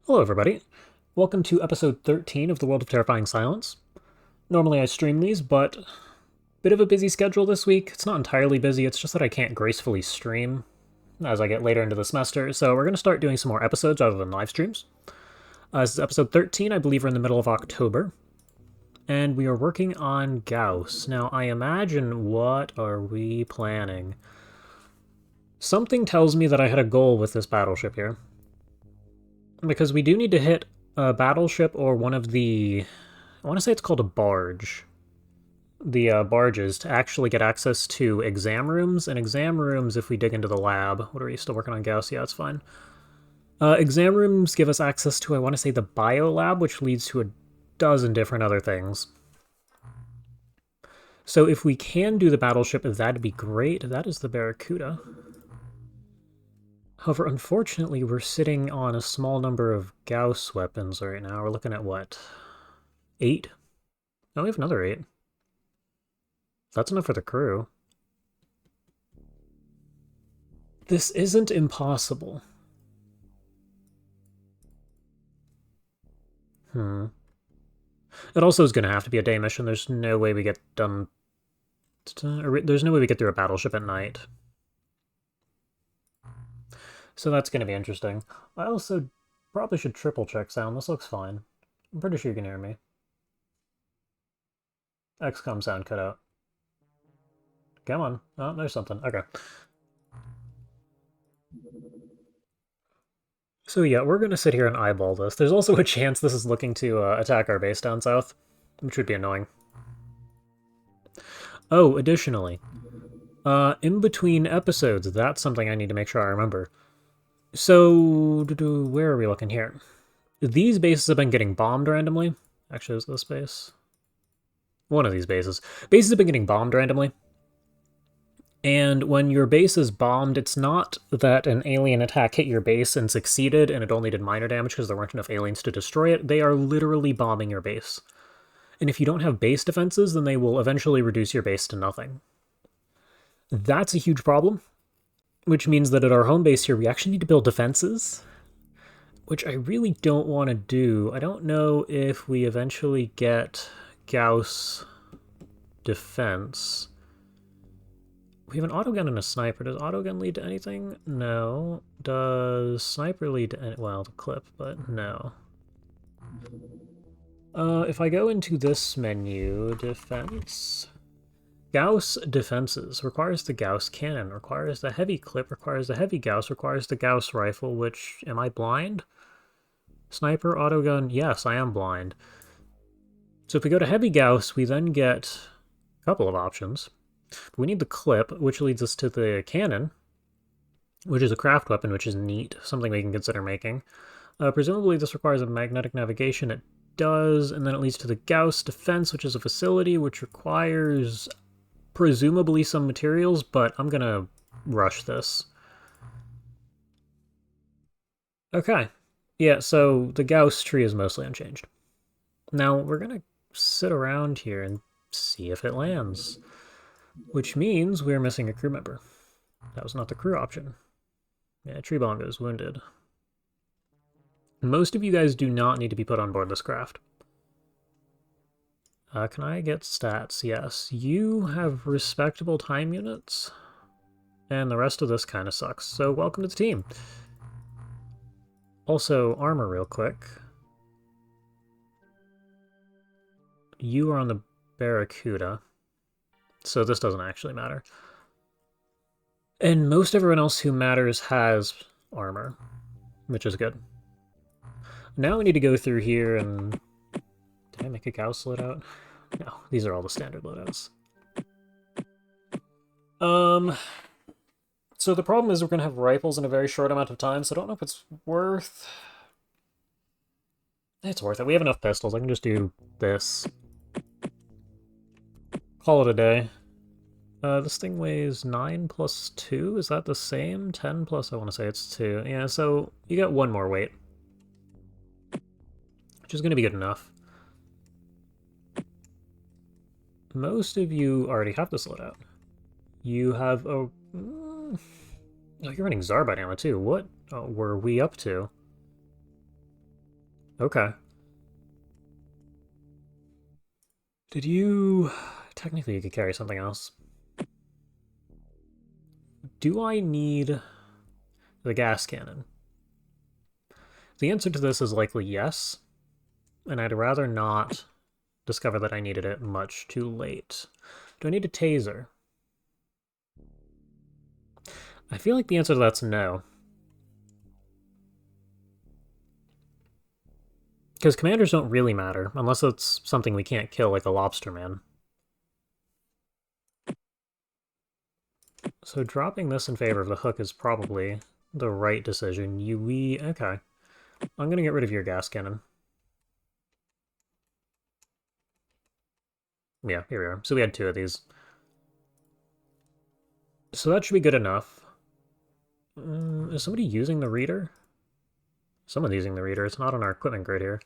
Hello, everybody. Welcome to episode 13 of The World of Terrifying Silence. Normally I stream these, but bit of a busy schedule this week. It's not entirely busy, it's just that I can't gracefully stream as I get later into the semester, so we're going to start doing some more episodes rather than live streams. This is episode 13, I believe we're in the middle of October, and we are working on Gauss. Now, I imagine, what are we planning? Something tells me that I had a goal with this battleship here. Because we do need to hit a battleship or one of the... I want to say it's called a barge. The barges to actually get access to exam rooms. And exam rooms, if we dig into the lab... What are we still working on, Gauss? Yeah, it's fine. Exam rooms give us access to, I want to say, the bio lab, which leads to a dozen different other things. So if we can do the battleship, that'd be great. That is the Barracuda. However, unfortunately, we're sitting on a small number of Gauss weapons right now. We're looking at, what, 8? Oh, we have another 8. That's enough for the crew. This isn't impossible. It also is going to have to be a day mission. There's no way we get done... There's no way we get through a battleship at night. So that's going to be interesting. I also probably should triple check sound. This looks fine. I'm pretty sure you can hear me. XCOM sound cut out. Come on. Oh, there's something. Okay. So yeah, we're going to sit here and eyeball this. There's also a chance this is looking to attack our base down south, which would be annoying. Oh, additionally, in between episodes, that's something I need to make sure I remember. So, where are we looking here? These bases have been getting bombed randomly. Actually, is this base? One of these bases. Bases have been getting bombed randomly. And when your base is bombed, it's not that an alien attack hit your base and succeeded and it only did minor damage because there weren't enough aliens to destroy it. They are literally bombing your base. And if you don't have base defenses, then they will eventually reduce your base to nothing. That's a huge problem. Which means that at our home base here, we actually need to build defenses, which I really don't want to do. I don't know if we eventually get Gauss defense. We have an autogun and a sniper. Does autogun lead to anything? No. Does sniper lead to any... Well, the clip, but no. If I go into this menu, defense... Gauss defenses requires the Gauss cannon, requires the heavy clip, requires the heavy Gauss, requires the Gauss rifle, which, am I blind? Sniper, autogun, yes, I am blind. So if we go to heavy Gauss, we then get a couple of options. We need the clip, which leads us to the cannon, which is a craft weapon, which is neat, something we can consider making. Presumably this requires a magnetic navigation, it does, and then it leads to the Gauss defense, which is a facility which requires... presumably some materials, but I'm gonna rush this. Okay. Yeah, so the Gauss tree is mostly unchanged. Now, we're gonna sit around here and see if it lands. Which means we're missing a crew member. That was not the crew option. Yeah, Treebongo is wounded. Most of you guys do not need to be put on board this craft. Can I get stats? Yes. You have respectable time units, and the rest of this kind of sucks, so welcome to the team. Also, armor real quick. You are on the Barracuda, so this doesn't actually matter. And most everyone else who matters has armor, which is good. Now we need to go through here and... Did I make a Gauss loadout? No, these are all the standard loadouts. So the problem is we're going to have rifles in a very short amount of time, so I don't know if it's worth... It's worth it. We have enough pistols. I can just do this. Call it a day. This thing weighs 9 plus 2? Is that the same? 10 plus, I want to say it's 2. Yeah, so you got one more weight. Which is going to be good enough. Most of you already have this loadout. You have a... Oh, you're running Zarbite ammo too. What were we up to? Okay. Did you... Technically, you could carry something else. Do I need the gas cannon? The answer to this is likely yes, and I'd rather not discover that I needed it much too late. Do I need a taser? I feel like the answer to that's no. Because commanders don't really matter, unless it's something we can't kill, like a lobster man. So dropping this in favor of the hook is probably the right decision. Okay. I'm gonna get rid of your gas cannon. Yeah, here we are. So we had 2 of these. So that should be good enough. Is somebody using the reader? Someone's using the reader. It's not on our equipment grid here.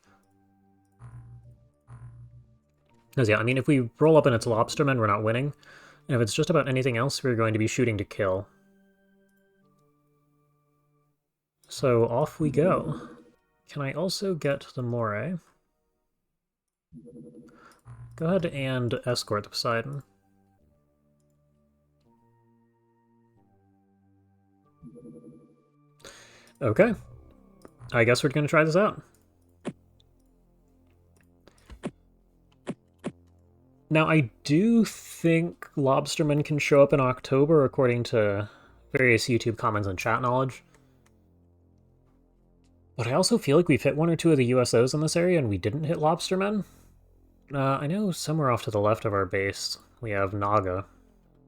Because yeah, I mean, if we roll up and it's lobstermen, we're not winning. And if it's just about anything else, we're going to be shooting to kill. So off we go. Can I also get the moray? Go ahead and escort the Poseidon. Okay. I guess we're going to try this out. Now, I do think lobstermen can show up in October, according to various YouTube comments and chat knowledge. But I also feel like we've hit 1 or 2 of the USOs in this area, and we didn't hit lobstermen. I know somewhere off to the left of our base, we have Naga.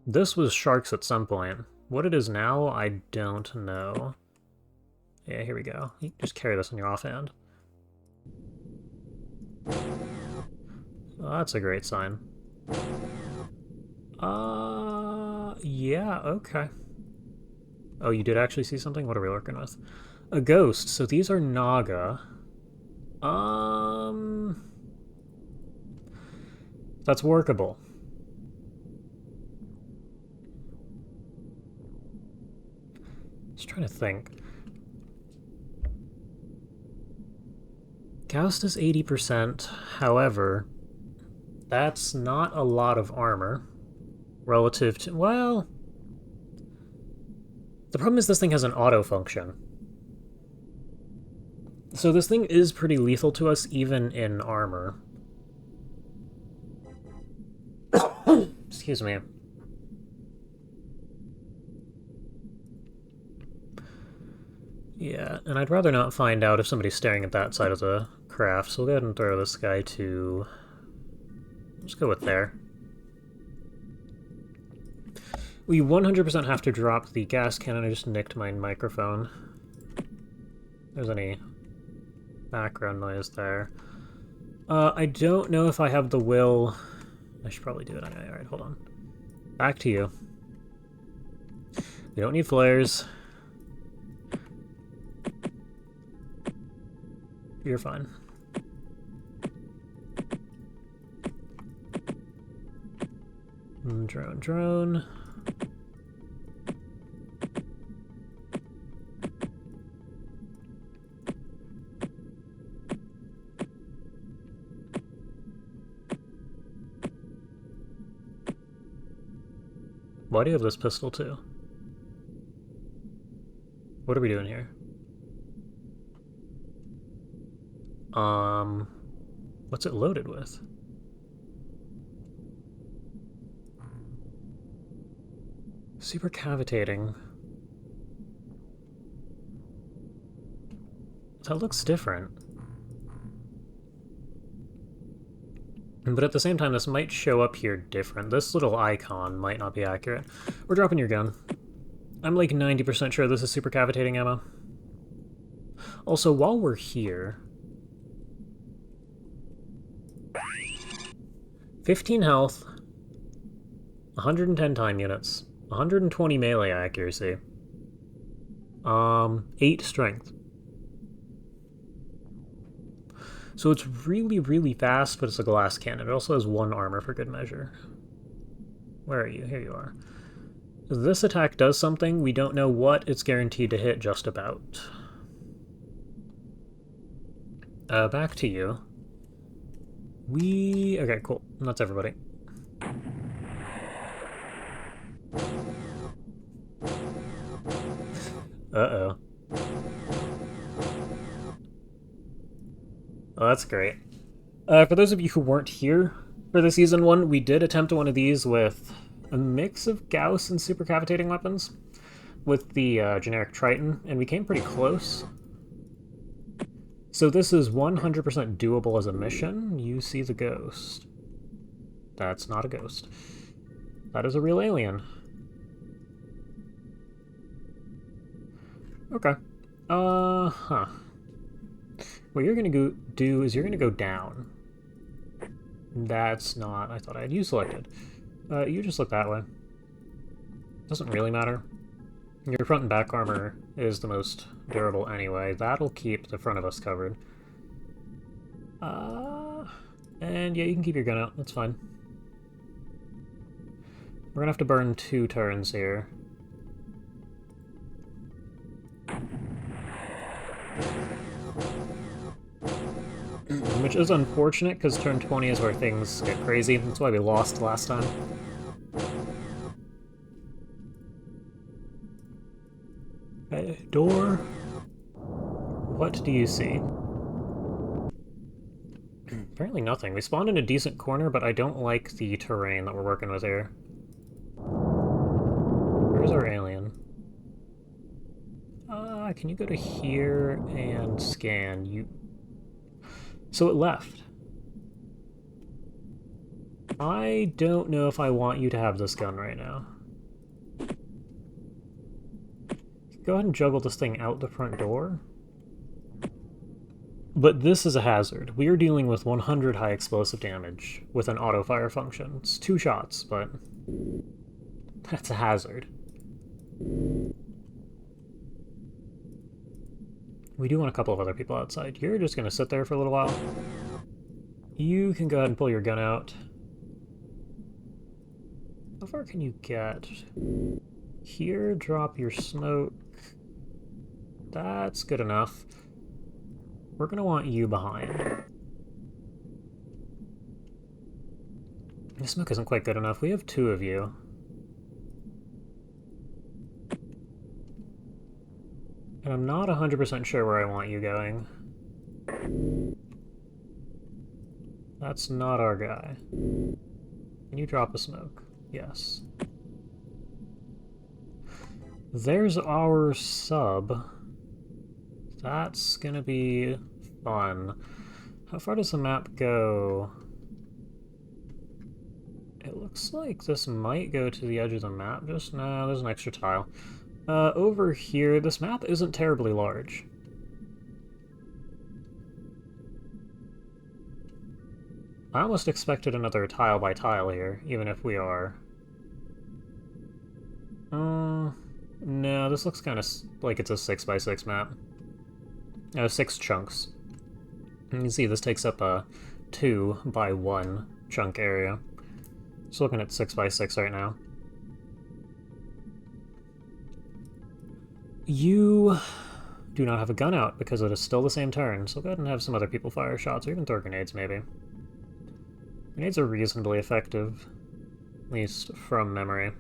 This was sharks at some point. What it is now, I don't know. Yeah, here we go. You just carry this in your offhand. Oh, that's a great sign. Yeah, okay. Oh, you did actually see something? What are we working with? A ghost. So these are Naga. That's workable. Just trying to think. Joust is 80%, however, that's not a lot of armor relative to, well, the problem is this thing has an auto function. So this thing is pretty lethal to us even in armor. Excuse me. Yeah, and I'd rather not find out if somebody's staring at that side of the craft, so we'll go ahead and throw this guy to... Let's go with there. We 100% have to drop the gas cannon. I just nicked my microphone. If there's any background noise there. I don't know if I have the will... I should probably do it anyway. Alright, hold on. Back to you. We don't need flares. You're fine. Drone. Why do you have this pistol too? What are we doing here? What's it loaded with? Super cavitating. That looks different. But at the same time, this might show up here different. This little icon might not be accurate. We're dropping your gun. I'm like 90% sure this is super cavitating ammo. Also, while we're here... 15 health, 110 time units, 120 melee accuracy, 8 strength. So it's really, really fast, but it's a glass cannon. It also has 1 armor for good measure. Where are you? Here you are. This attack does something. We don't know what it's guaranteed to hit just about. Back to you. Okay, cool. That's everybody. Uh-oh. Oh, that's great. For those of you who weren't here for the Season 1, we did attempt one of these with a mix of Gauss and supercavitating weapons with the generic Triton, and we came pretty close. So this is 100% doable as a mission. You see the ghost. That's not a ghost. That is a real alien. Okay. Huh. What you're gonna do is you're gonna go down. That's not... I thought I had you selected. You just look that way. Doesn't really matter. Your front and back armor is the most durable anyway. That'll keep the front of us covered. And yeah, you can keep your gun out. That's fine. We're gonna have to burn 2 turns here. Which is unfortunate, because turn 20 is where things get crazy. That's why we lost last time. Okay, door. What do you see? Apparently nothing. We spawned in a decent corner, but I don't like the terrain that we're working with here. Where's our alien? Can you go to here and scan? So it left. I don't know if I want you to have this gun right now. Go ahead and juggle this thing out the front door. But this is a hazard. We are dealing with 100 high explosive damage with an auto-fire function. It's 2 shots, but that's a hazard. We do want a couple of other people outside. You're just going to sit there for a little while. You can go ahead and pull your gun out. How far can you get? Here, drop your smoke. That's good enough. We're going to want you behind. The smoke isn't quite good enough. We have 2 of you. And I'm not 100% sure where I want you going. That's not our guy. Can you drop a smoke? Yes. There's our sub. That's gonna be fun. How far does the map go? It looks like this might go to the edge of the map. No, there's an extra tile. Over here, this map isn't terribly large. I almost expected another tile by tile here, even if we are. No, this looks kind of like it's a 6x6 map. 6 chunks. You can see this takes up a 2 by 1 chunk area. Just looking at 6x6 right now. You do not have a gun out because it is still the same turn, so go ahead and have some other people fire shots, or even throw grenades, maybe. Grenades are reasonably effective, at least from memory.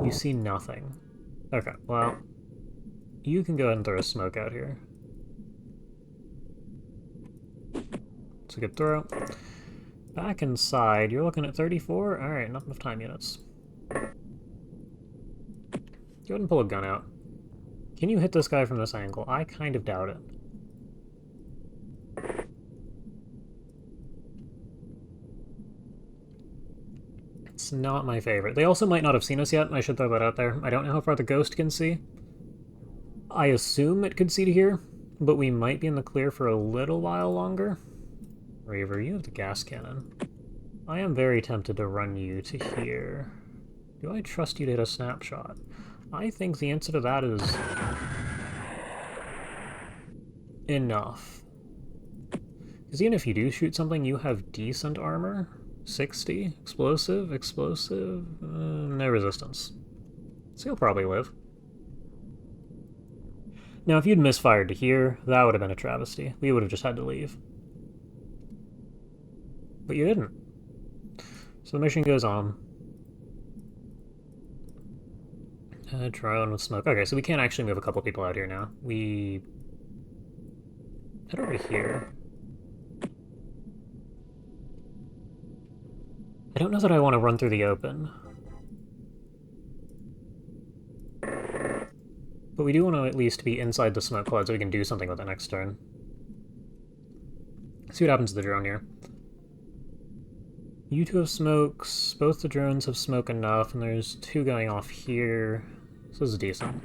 You see nothing. Okay, well, you can go ahead and throw a smoke out here. It's a good throw. Back inside, you're looking at 34? Alright, not enough time units. Go ahead and pull a gun out. Can you hit this guy from this angle? I kind of doubt it. It's not my favorite. They also might not have seen us yet, I should throw that out there. I don't know how far the ghost can see. I assume it could see to here, but we might be in the clear for a little while longer. Reaver, you have the gas cannon. I am very tempted to run you to here. Do I trust you to hit a snapshot? I think the answer to that is... enough. Because even if you do shoot something, you have decent armor. 60, explosive, no resistance. So you'll probably live. Now, if you'd misfired to here, that would have been a travesty. We would have just had to leave. But you didn't. So the mission goes on. Drone with smoke. Okay, so we can't actually move a couple people out here now. We head over here. I don't know that I want to run through the open. But we do want to at least be inside the smoke cloud so we can do something with it next turn. See what happens to the drone here. You two have smokes, both the drones have smoke enough, and there's two going off here. So this is decent.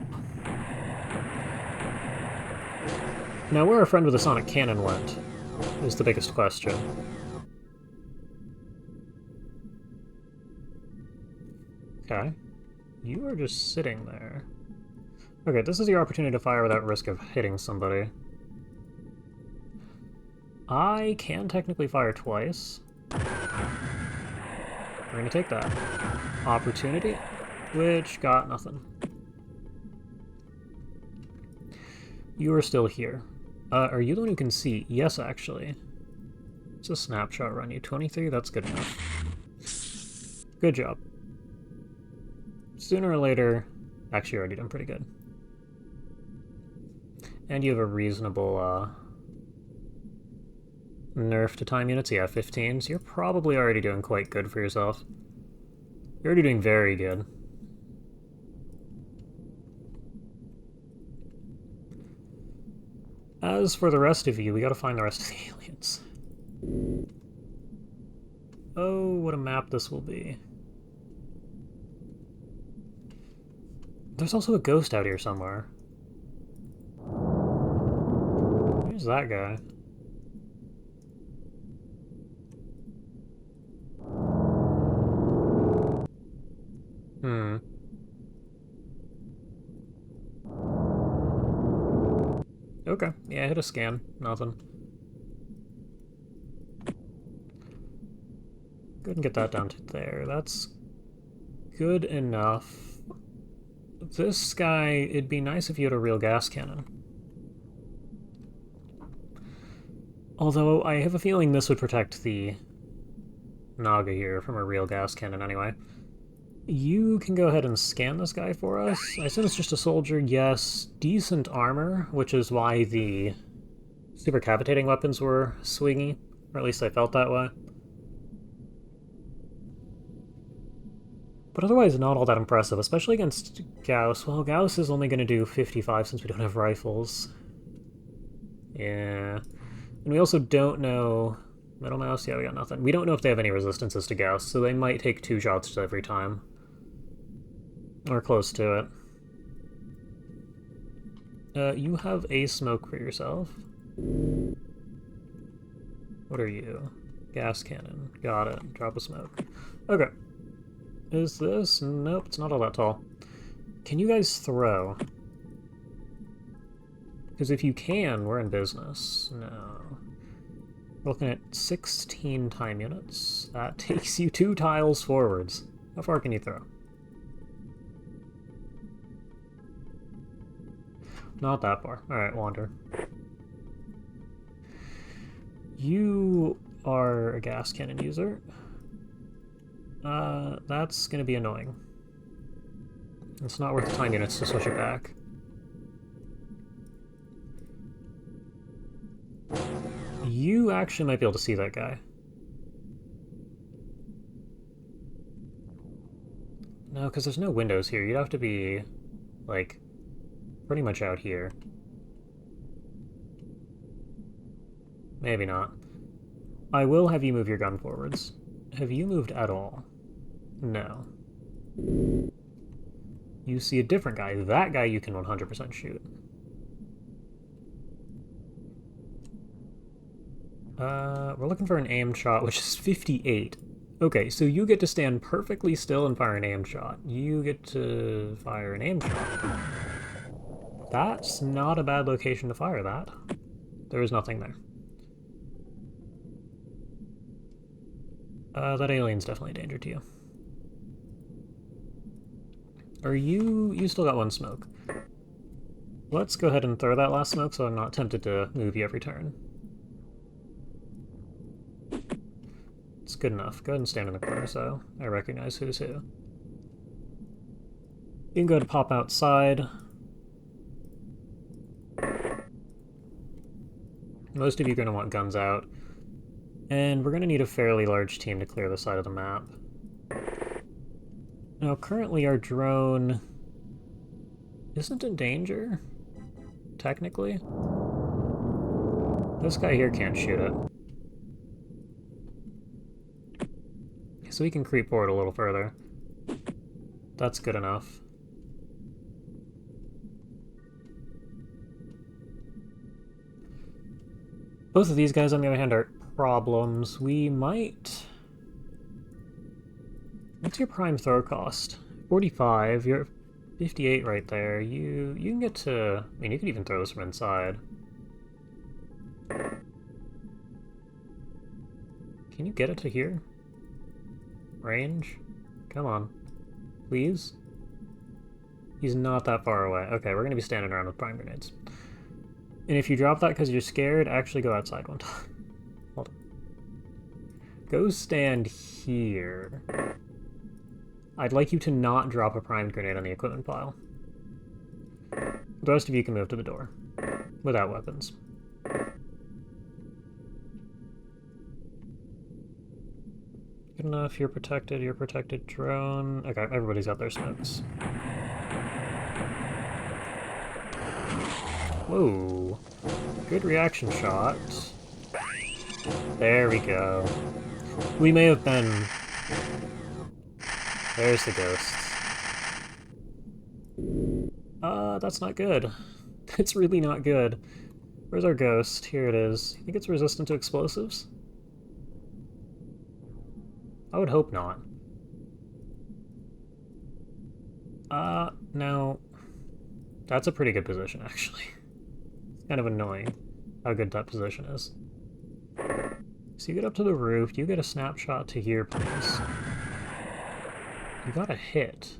Now, where our friend with the sonic cannon went is the biggest question. Okay. You are just sitting there. Okay, this is your opportunity to fire without risk of hitting somebody. I can technically fire twice. We're gonna take that. Opportunity, which got nothing. You are still here. Are you the one who can see? Yes, actually. It's a snapshot run. You 23? That's good enough. Good job. Sooner or later... Actually, you're already done pretty good. And you have a reasonable, nerf to time units. Yeah, 15. So you're probably already doing quite good for yourself. You're already doing very good. As for the rest of you, we gotta find the rest of the aliens. Oh, what a map this will be. There's also a ghost out here somewhere. Where's that guy? Okay, yeah, I hit a scan. Nothing. Go ahead and get that down to there. That's good enough. This guy, it'd be nice if you had a real gas cannon. Although, I have a feeling this would protect the Naga here from a real gas cannon anyway. You can go ahead and scan this guy for us. I assume it's just a soldier. Yes, decent armor, which is why the super cavitating weapons were swingy, or at least I felt that way. But otherwise not all that impressive, especially against Gauss. Well, Gauss is only going to do 55 since we don't have rifles. Yeah. And we also don't know... Metal Mouse? Yeah, we got nothing. We don't know if they have any resistances to Gauss, so they might take 2 shots every time. Or close to it. You have a smoke for yourself. What are you? Gas cannon. Got it. Drop a smoke. Okay. Is this? Nope, it's not all that tall. Can you guys throw? Because if you can, we're in business. No. We're looking at 16 time units. That takes you 2 tiles forwards. How far can you throw? Not that far. Alright, wander. You are a gas cannon user. That's gonna be annoying. It's not worth the time units to switch it back. You actually might be able to see that guy. No, because there's no windows here. You'd have to be, like, pretty much out here. Maybe not. I will have you move your gun forwards. Have you moved at all? No. You see a different guy. That guy you can 100% shoot. We're looking for an aimed shot, which is 58. Okay, so you get to stand perfectly still and fire an aimed shot. You get to fire an aimed shot. That's not a bad location to fire that. There is nothing there. That alien's definitely a danger to you. Are you... You still got 1 smoke. Let's go ahead and throw that last smoke so I'm not tempted to move you every turn. It's good enough. Go ahead and stand in the corner so I recognize who's who. You can go to pop outside. Most of you are going to want guns out. And we're going to need a fairly large team to clear the side of the map. Now, currently our drone isn't in danger, technically. This guy here can't shoot it. So we can creep forward a little further. That's good enough. Both of these guys, on the other hand, are problems. We might... What's your prime throw cost? 45. You're 58 right there. You can get to... I mean, you could even throw this from inside. Can you get it to here? Range? Come on. Please? He's not that far away. Okay, we're going to be standing around with prime grenades. And if you drop that because you're scared, actually go outside one time. Hold on. Go stand here. I'd like you to not drop a primed grenade on the equipment pile. The rest of you can move to the door. Without weapons. Good enough, you're protected drone. Okay, everybody's got their smokes. Whoa. Good reaction shot. There we go. We may have been... There's the ghosts. That's not good. It's really not good. Where's our ghost? Here it is. You think it's resistant to explosives? I would hope not. Now... That's a pretty good position, actually. It's kind of annoying how good that position is. So you get up to the roof, you get a snapshot to here, please. You got a hit.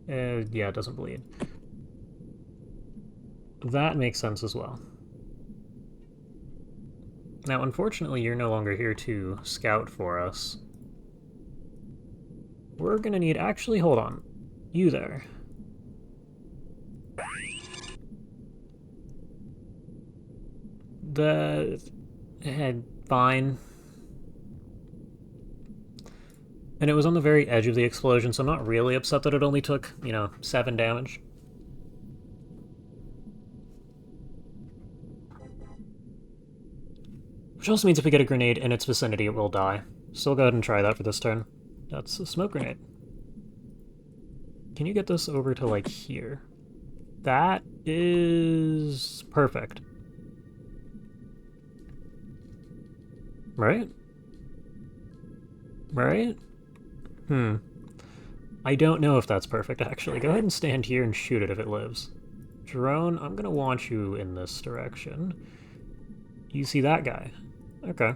Yeah, it doesn't bleed. That makes sense as well. Now, unfortunately, you're no longer here to scout for us. We're gonna need... Actually, hold on. You there. Fine. And it was on the very edge of the explosion, so I'm not really upset that it only took, 7 damage. Which also means if we get a grenade in its vicinity, it will die. So we'll go ahead and try that for this turn. That's a smoke grenade. Can you get this over to, like, here? That is... perfect. Right? Right? I don't know if that's perfect, actually. Go ahead and stand here and shoot it if it lives. Drone, I'm gonna want you in this direction. You see that guy? Okay.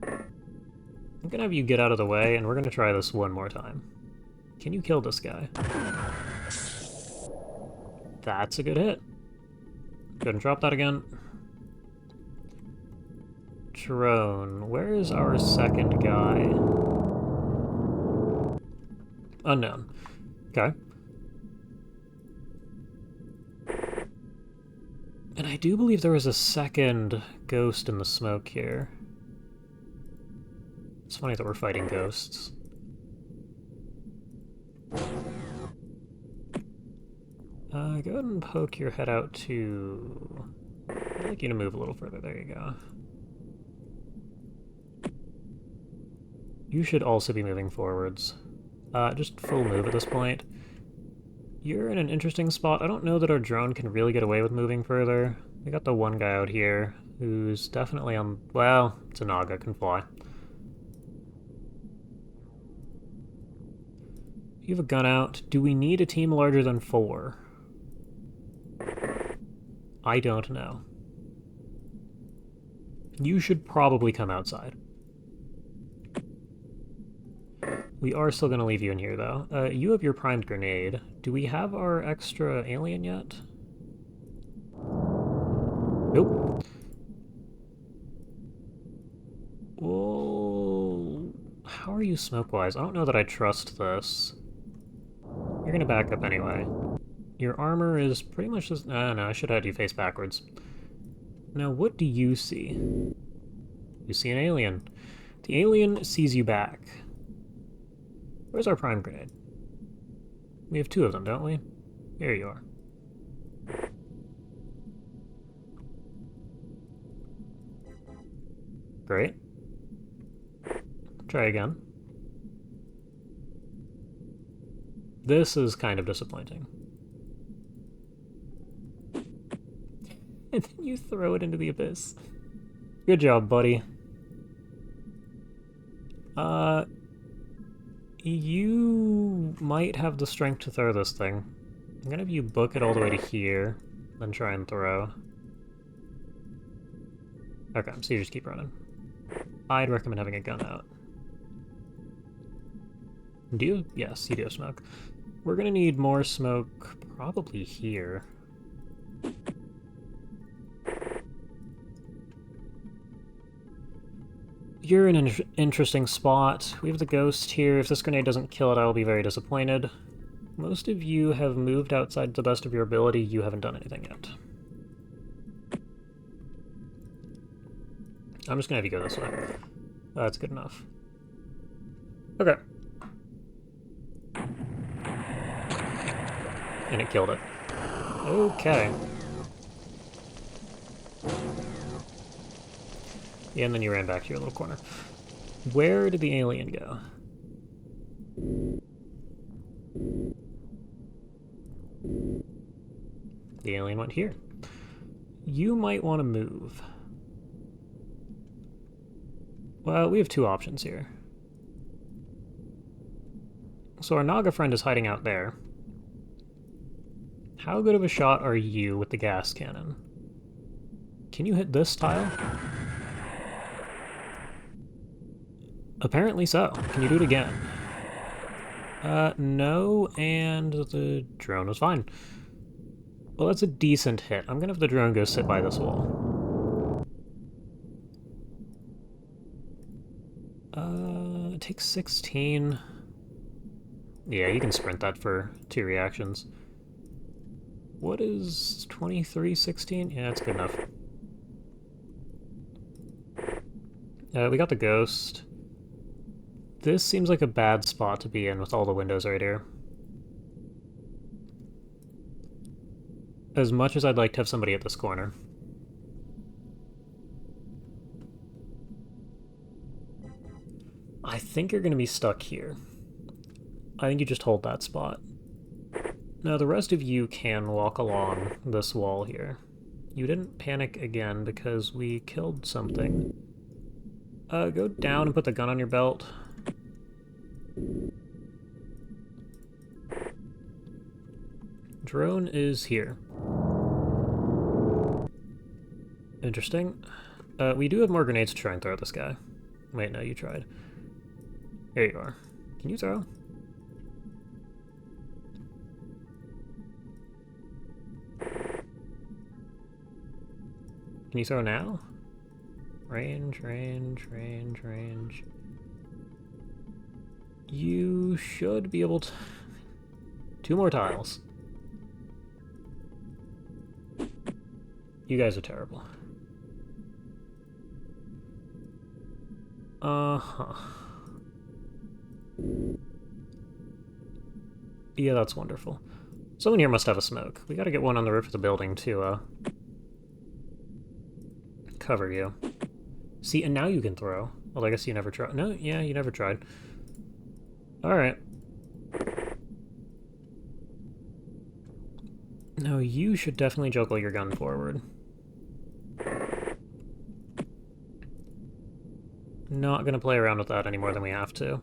I'm gonna have you get out of the way, and we're gonna try this one more time. Can you kill this guy? That's a good hit. Go ahead and drop that again. Drone, where is our second guy? Unknown. Okay. And I do believe there was a second ghost in the smoke here. It's funny that we're fighting ghosts. Go ahead and poke your head out to... I'd like you to move a little further. There you go. You should also be moving forwards. Just full move at this point. You're in an interesting spot. I don't know that our drone can really get away with moving further. We got the one guy out here who's definitely on... Well, it's a Naga, can fly. You have a gun out. Do we need a team larger than 4? I don't know. You should probably come outside. We are still going to leave you in here, though. You have your primed grenade. Do we have our extra alien yet? Nope. Well, how are you smoke-wise? I don't know that I trust this. You're going to back up anyway. Your armor is pretty much just... no, I should have had you face backwards. Now, what do you see? You see an alien. The alien sees you back. Where's our prime grenade? We have 2 of them, don't we? Here you are. Great. Try again. This is kind of disappointing. And then you throw it into the abyss. Good job, buddy. You might have the strength to throw this thing. I'm gonna have you book it all the way to here, then try and throw. Okay, so you just keep running. I'd recommend having a gun out. Do you? Yes, you do have smoke. We're gonna need more smoke probably here. You're in an interesting spot. We have the ghost here. If this grenade doesn't kill it, I will be very disappointed. Most of you have moved outside to the best of your ability. You haven't done anything yet. I'm just gonna have you go this way. That's good enough. Okay. And it killed it. Okay. Yeah, and then you ran back to your little corner. Where did the alien go? The alien went here. You might want to move. Well, we have 2 options here. So our Naga friend is hiding out there. How good of a shot are you with the gas cannon? Can you hit this tile? Apparently so. Can you do it again? No, and the drone was fine. Well, that's a decent hit. I'm gonna have the drone go sit by this wall. It takes 16. Yeah, you can sprint that for 2 reactions. What is 23, 16? Yeah, that's good enough. We got the ghost. This seems like a bad spot to be in with all the windows right here. As much as I'd like to have somebody at this corner. I think you're going to be stuck here. I think you just hold that spot. Now the rest of you can walk along this wall here. You didn't panic again because we killed something. Go down and put the gun on your belt. Drone is here. Interesting. We do have more grenades to try and throw at this guy. Wait, no, you tried. There you are. Can you throw? Can you throw now? Range, range, range, range. You should be able to... 2 more tiles. You guys are terrible. Uh-huh. Yeah, that's wonderful. Someone here must have a smoke. We gotta get one on the roof of the building to, cover you. See, and now you can throw. Well, I guess you never tried. No, yeah, you never tried. Alright. No, you should definitely juggle your gun forward. Not gonna play around with that any more than we have to.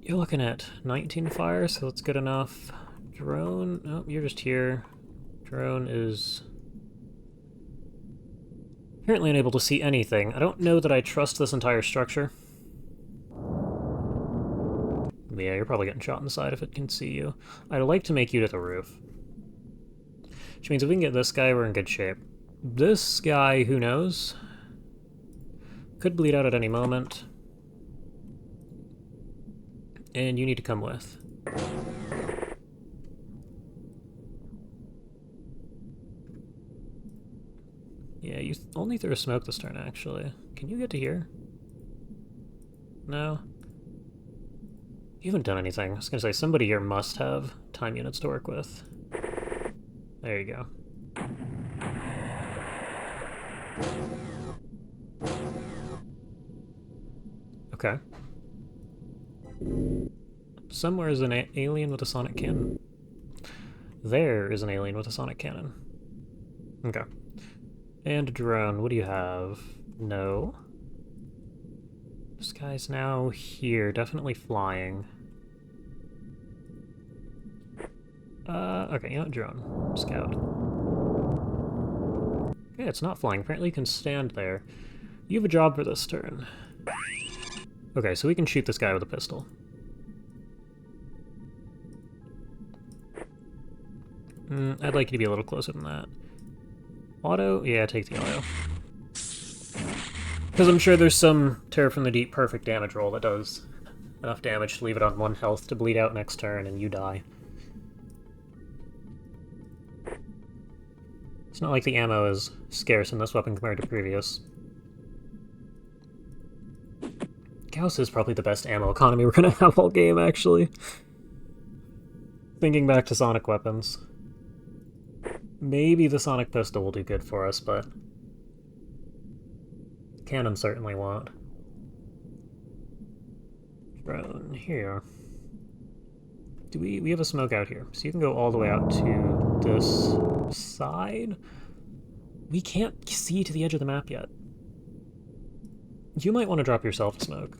You're looking at 19 fire, so that's good enough. Drone, oh, you're just here. Drone is apparently unable to see anything. I don't know that I trust this entire structure. Yeah, you're probably getting shot in the side if it can see you. I'd like to make you to the roof. Which means if we can get this guy, we're in good shape. This guy, who knows? Could bleed out at any moment. And you need to come with. Yeah, you only threw a smoke this turn, actually. Can you get to here? No? You haven't done anything. I was gonna say, somebody here must have time units to work with. There you go. Okay. Somewhere is an alien with a sonic cannon. There is an alien with a sonic cannon. Okay. And a drone, what do you have? No. This guy's now here, definitely flying. Okay, you know what, drone. Scout. Okay, it's not flying. Apparently you can stand there. You have a job for this turn. Okay, so we can shoot this guy with a pistol. I'd like you to be a little closer than that. Auto? Yeah, take the auto. Because I'm sure there's some Terror from the Deep perfect damage roll that does enough damage to leave it on 1 health to bleed out next turn and you die. It's not like the ammo is scarce in this weapon compared to previous. Gauss is probably the best ammo economy we're gonna have all game, actually. Thinking back to sonic weapons. Maybe the sonic pistol will do good for us, but cannon certainly won't. Drone here. Do we have a smoke out here? So you can go all the way out to this side. We can't see to the edge of the map yet. You might want to drop yourself a smoke.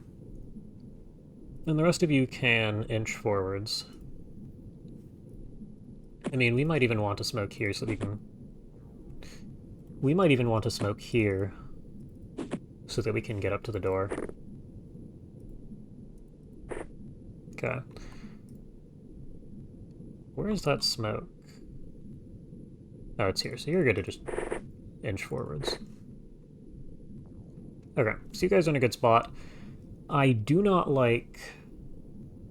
And the rest of you can inch forwards. I mean, we might even want to smoke here so we can... We might even want to smoke here so that we can get up to the door. Okay. Where is that smoke? Oh, it's here, so you're good to just inch forwards. Okay, so you guys are in a good spot. I do not like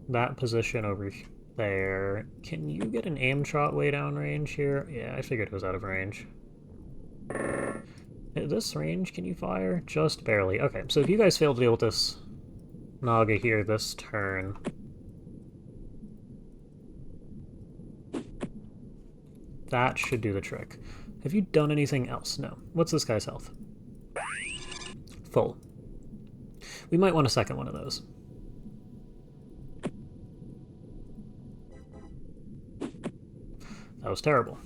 that position over there. Can you get an aim shot way down range here? Yeah, I figured it was out of range. At this range, can you fire? Just barely. Okay, so if you guys fail to deal with this Naga here this turn... That should do the trick. Have you done anything else? No. What's this guy's health? Full. We might want a second one of those. That was terrible.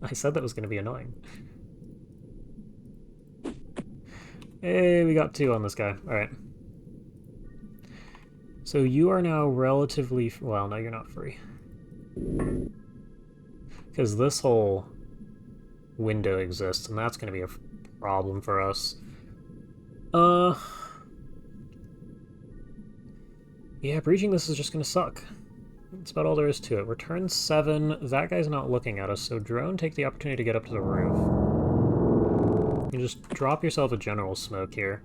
I said that was going to be annoying. Hey, we got 2 on this guy. Alright. So you are now relatively... Well, no, you're not free. Because this whole window exists, and that's going to be a problem for us. Yeah, breaching this is just going to suck. That's about all there is to it. We're turn 7. That guy's not looking at us, so drone, take the opportunity to get up to the roof. You just drop yourself a general smoke here.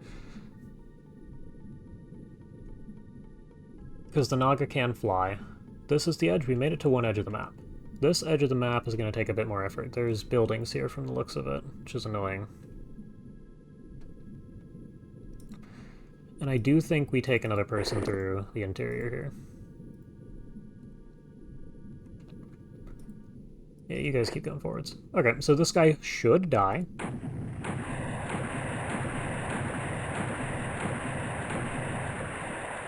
Because the Naga can fly. This is the edge. We made it to one edge of the map. This edge of the map is going to take a bit more effort. There's buildings here from the looks of it, which is annoying. And I do think we take another person through the interior here. Yeah, you guys keep going forwards. Okay, so this guy should die.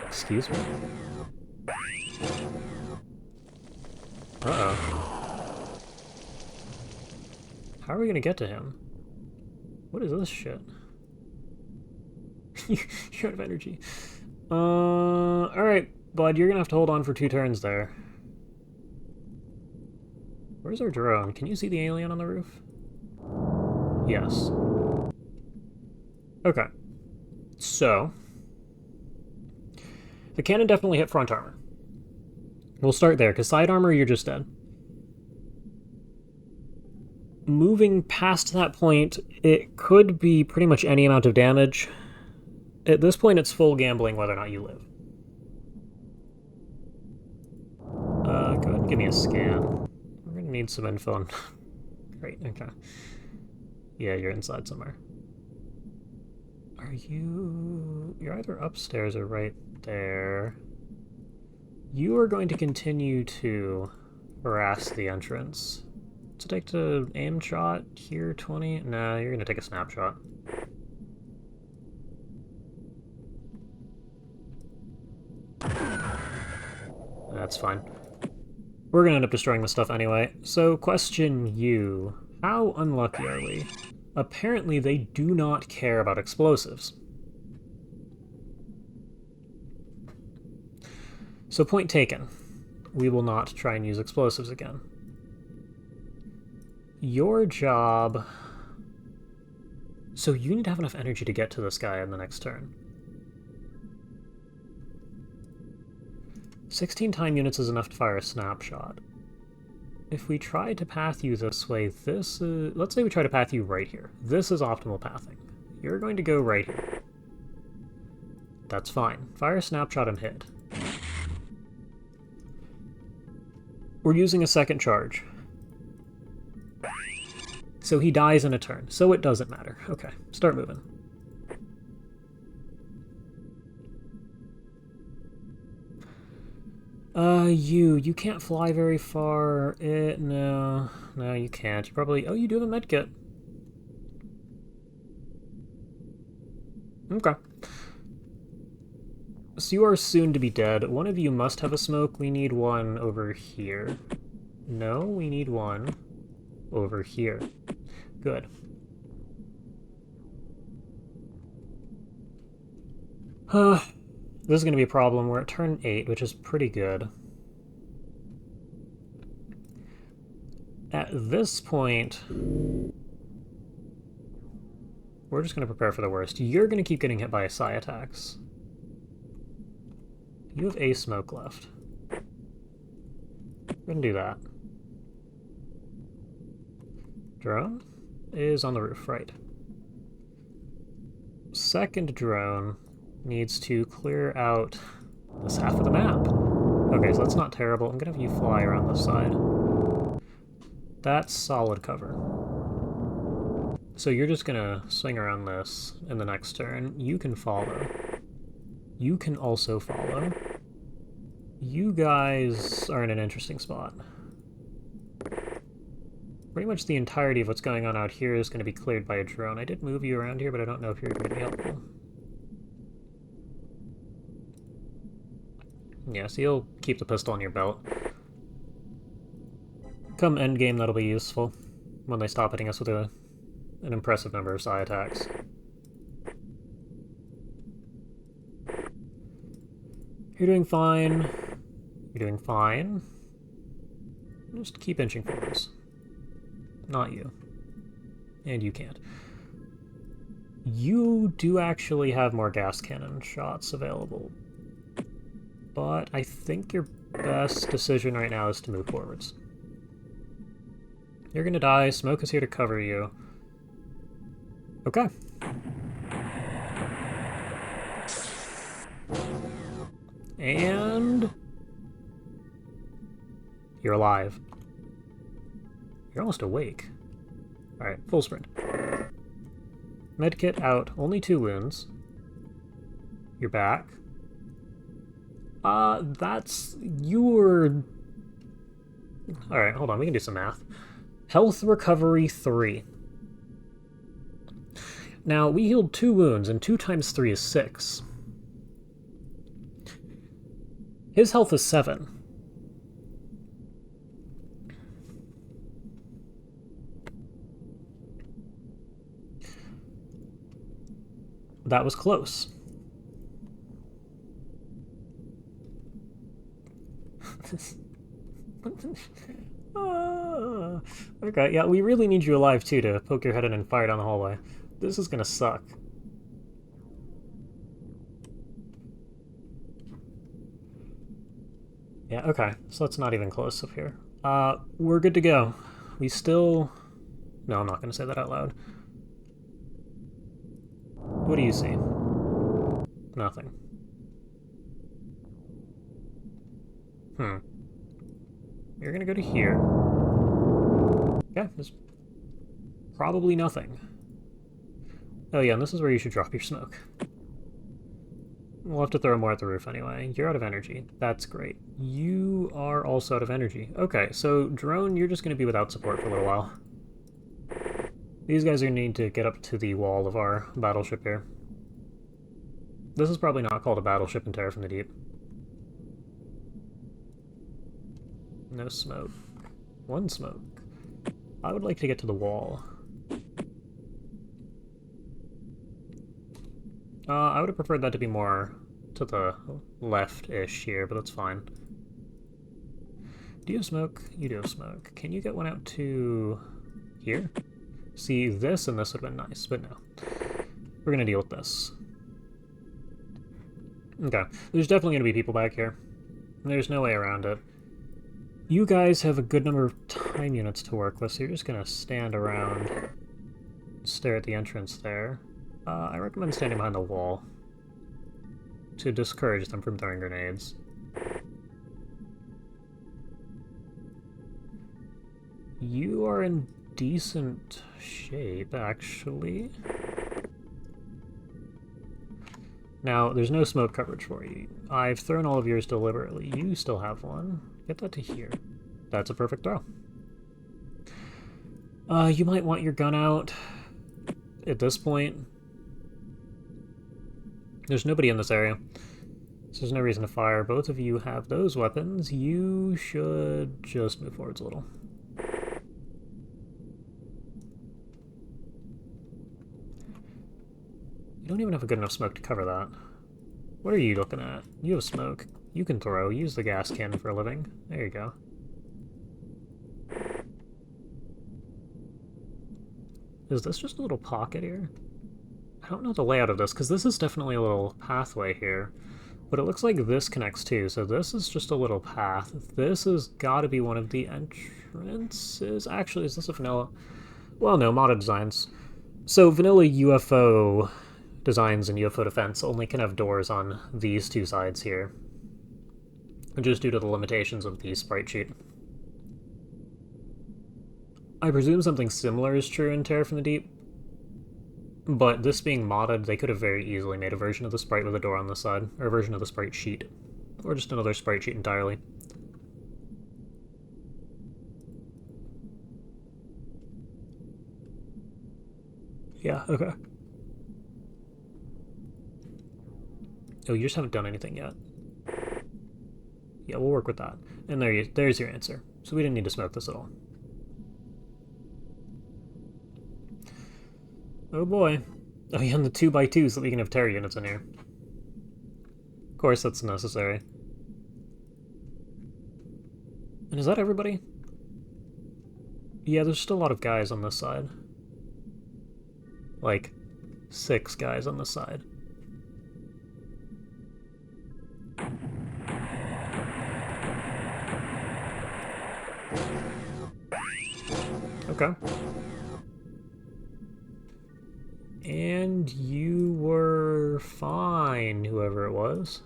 Excuse me? Uh-oh. How are we gonna get to him? What is this shit? You're out of energy. Alright, bud, you're gonna have to hold on for 2 turns there. Where's our drone? Can you see the alien on the roof? Yes. Okay. So, The cannon definitely hit front armor. We'll start there, because side armor, you're just dead. Moving past that point, it could be pretty much any amount of damage. At this point, it's full gambling whether or not you live. Go ahead and give me a scan. We're going to need some info on... Great, okay. Yeah, you're inside somewhere. Are you... You're either upstairs or right there. You are going to continue to harass the entrance. So take the aim shot here, 20? Nah, you're going to take a snapshot. That's fine. We're going to end up destroying this stuff anyway. So, question you. How unlucky are we? Apparently, they do not care about explosives. So, point taken. We will not try and use explosives again. Your job... So you need to have enough energy to get to this guy in the next turn. 16 time units is enough to fire a snapshot. If we try to path you this way, this is... Let's say we try to path you right here. This is optimal pathing. You're going to go right here. That's fine. Fire a snapshot and hit. We're using a second charge. So he dies in a turn, so it doesn't matter. Okay, start moving. You can't fly very far. No, you can't. You probably... Oh, you do have a medkit. Okay. So you are soon to be dead. One of you must have a smoke. We need one over here. No, we need one over here. Good. This is going to be a problem. We're at turn 8, which is pretty good. At this point, we're just going to prepare for the worst. You're going to keep getting hit by psi attacks. You have a smoke left. We're going to do that. Drone is on the roof, right. Second drone needs to clear out this half of the map. Okay, so that's not terrible. I'm going to have you fly around this side. That's solid cover. So you're just going to swing around this in the next turn. You can follow. You can also follow. You guys are in an interesting spot. Pretty much the entirety of what's going on out here is going to be cleared by a drone. I did move you around here, but I don't know if you're going to be helpful. Yeah, so you'll keep the pistol on your belt. Come endgame, that'll be useful when they stop hitting us with an impressive number of psi attacks. You're doing fine. You're doing fine. Just keep inching forwards. Not you. And you can't. You do actually have more gas cannon shots available. But I think your best decision right now is to move forwards. You're gonna die. Smoke is here to cover you. Okay. And... you're alive. You're almost awake. Alright, full sprint. Medkit out. Only 2 wounds. You're back. That's... you're... Alright, hold on, we can do some math. Health recovery 3. Now, we healed 2 wounds, and 2 times 3 is 6. His health is 7. That was close. Okay, yeah, we really need you alive, too, to poke your head in and fire down the hallway. This is gonna suck. Yeah, okay. So that's not even close up here. We're good to go. We still... No, I'm not going to say that out loud. What do you see? Nothing. You're going to go to here. Yeah, there's probably nothing. Oh yeah, and this is where you should drop your smoke. We'll have to throw more at the roof anyway. You're out of energy. That's great. You are also out of energy. Okay, so drone, you're just going to be without support for a little while. These guys are going to need to get up to the wall of our battleship here. This is probably not called a battleship in Terror from the Deep. No smoke. One smoke. I would like to get to the wall. I would have preferred that to be more to the left-ish here, but that's fine. Do you have smoke? You do have smoke. Can you get one out to here? See, this and this would have been nice, but no. We're going to deal with this. Okay, there's definitely going to be people back here. There's no way around it. You guys have a good number of time units to work with, so you're just going to stand around, stare at the entrance there. I recommend standing behind the wall to discourage them from throwing grenades. You are in decent shape, actually. Now, there's no smoke coverage for you. I've thrown all of yours deliberately. You still have one. Get that to here. That's a perfect throw. You might want your gun out at this point. There's nobody in this area, so there's no reason to fire. Both of you have those weapons. You should just move forwards a little. You don't even have a good enough smoke to cover that. What are you looking at? You have smoke. You can throw. Use the gas cannon for a living. There you go. Is this just a little pocket here? I don't know the layout of this, because this is definitely a little pathway here. But it looks like this connects too, so this is just a little path. This has got to be one of the entrances. Actually, is this a vanilla? Well, no, modded designs. So vanilla UFO designs and UFO defense only can have doors on these two sides here, just due to the limitations of the sprite sheet. I presume something similar is true in Terror from the Deep, but this being modded, they could have very easily made a version of the sprite with a door on the side, or a version of the sprite sheet, or just another sprite sheet entirely. Yeah, okay. Oh, you just haven't done anything yet. Yeah, we'll work with that. And there's your answer. So we didn't need to smoke this at all. Oh boy. Oh yeah, and the 2x2 so that we can have terror units in here. Of course, that's necessary. And is that everybody? Yeah, there's still a lot of guys on this side. Like, 6 guys on this side. Okay. And you were fine, whoever it was.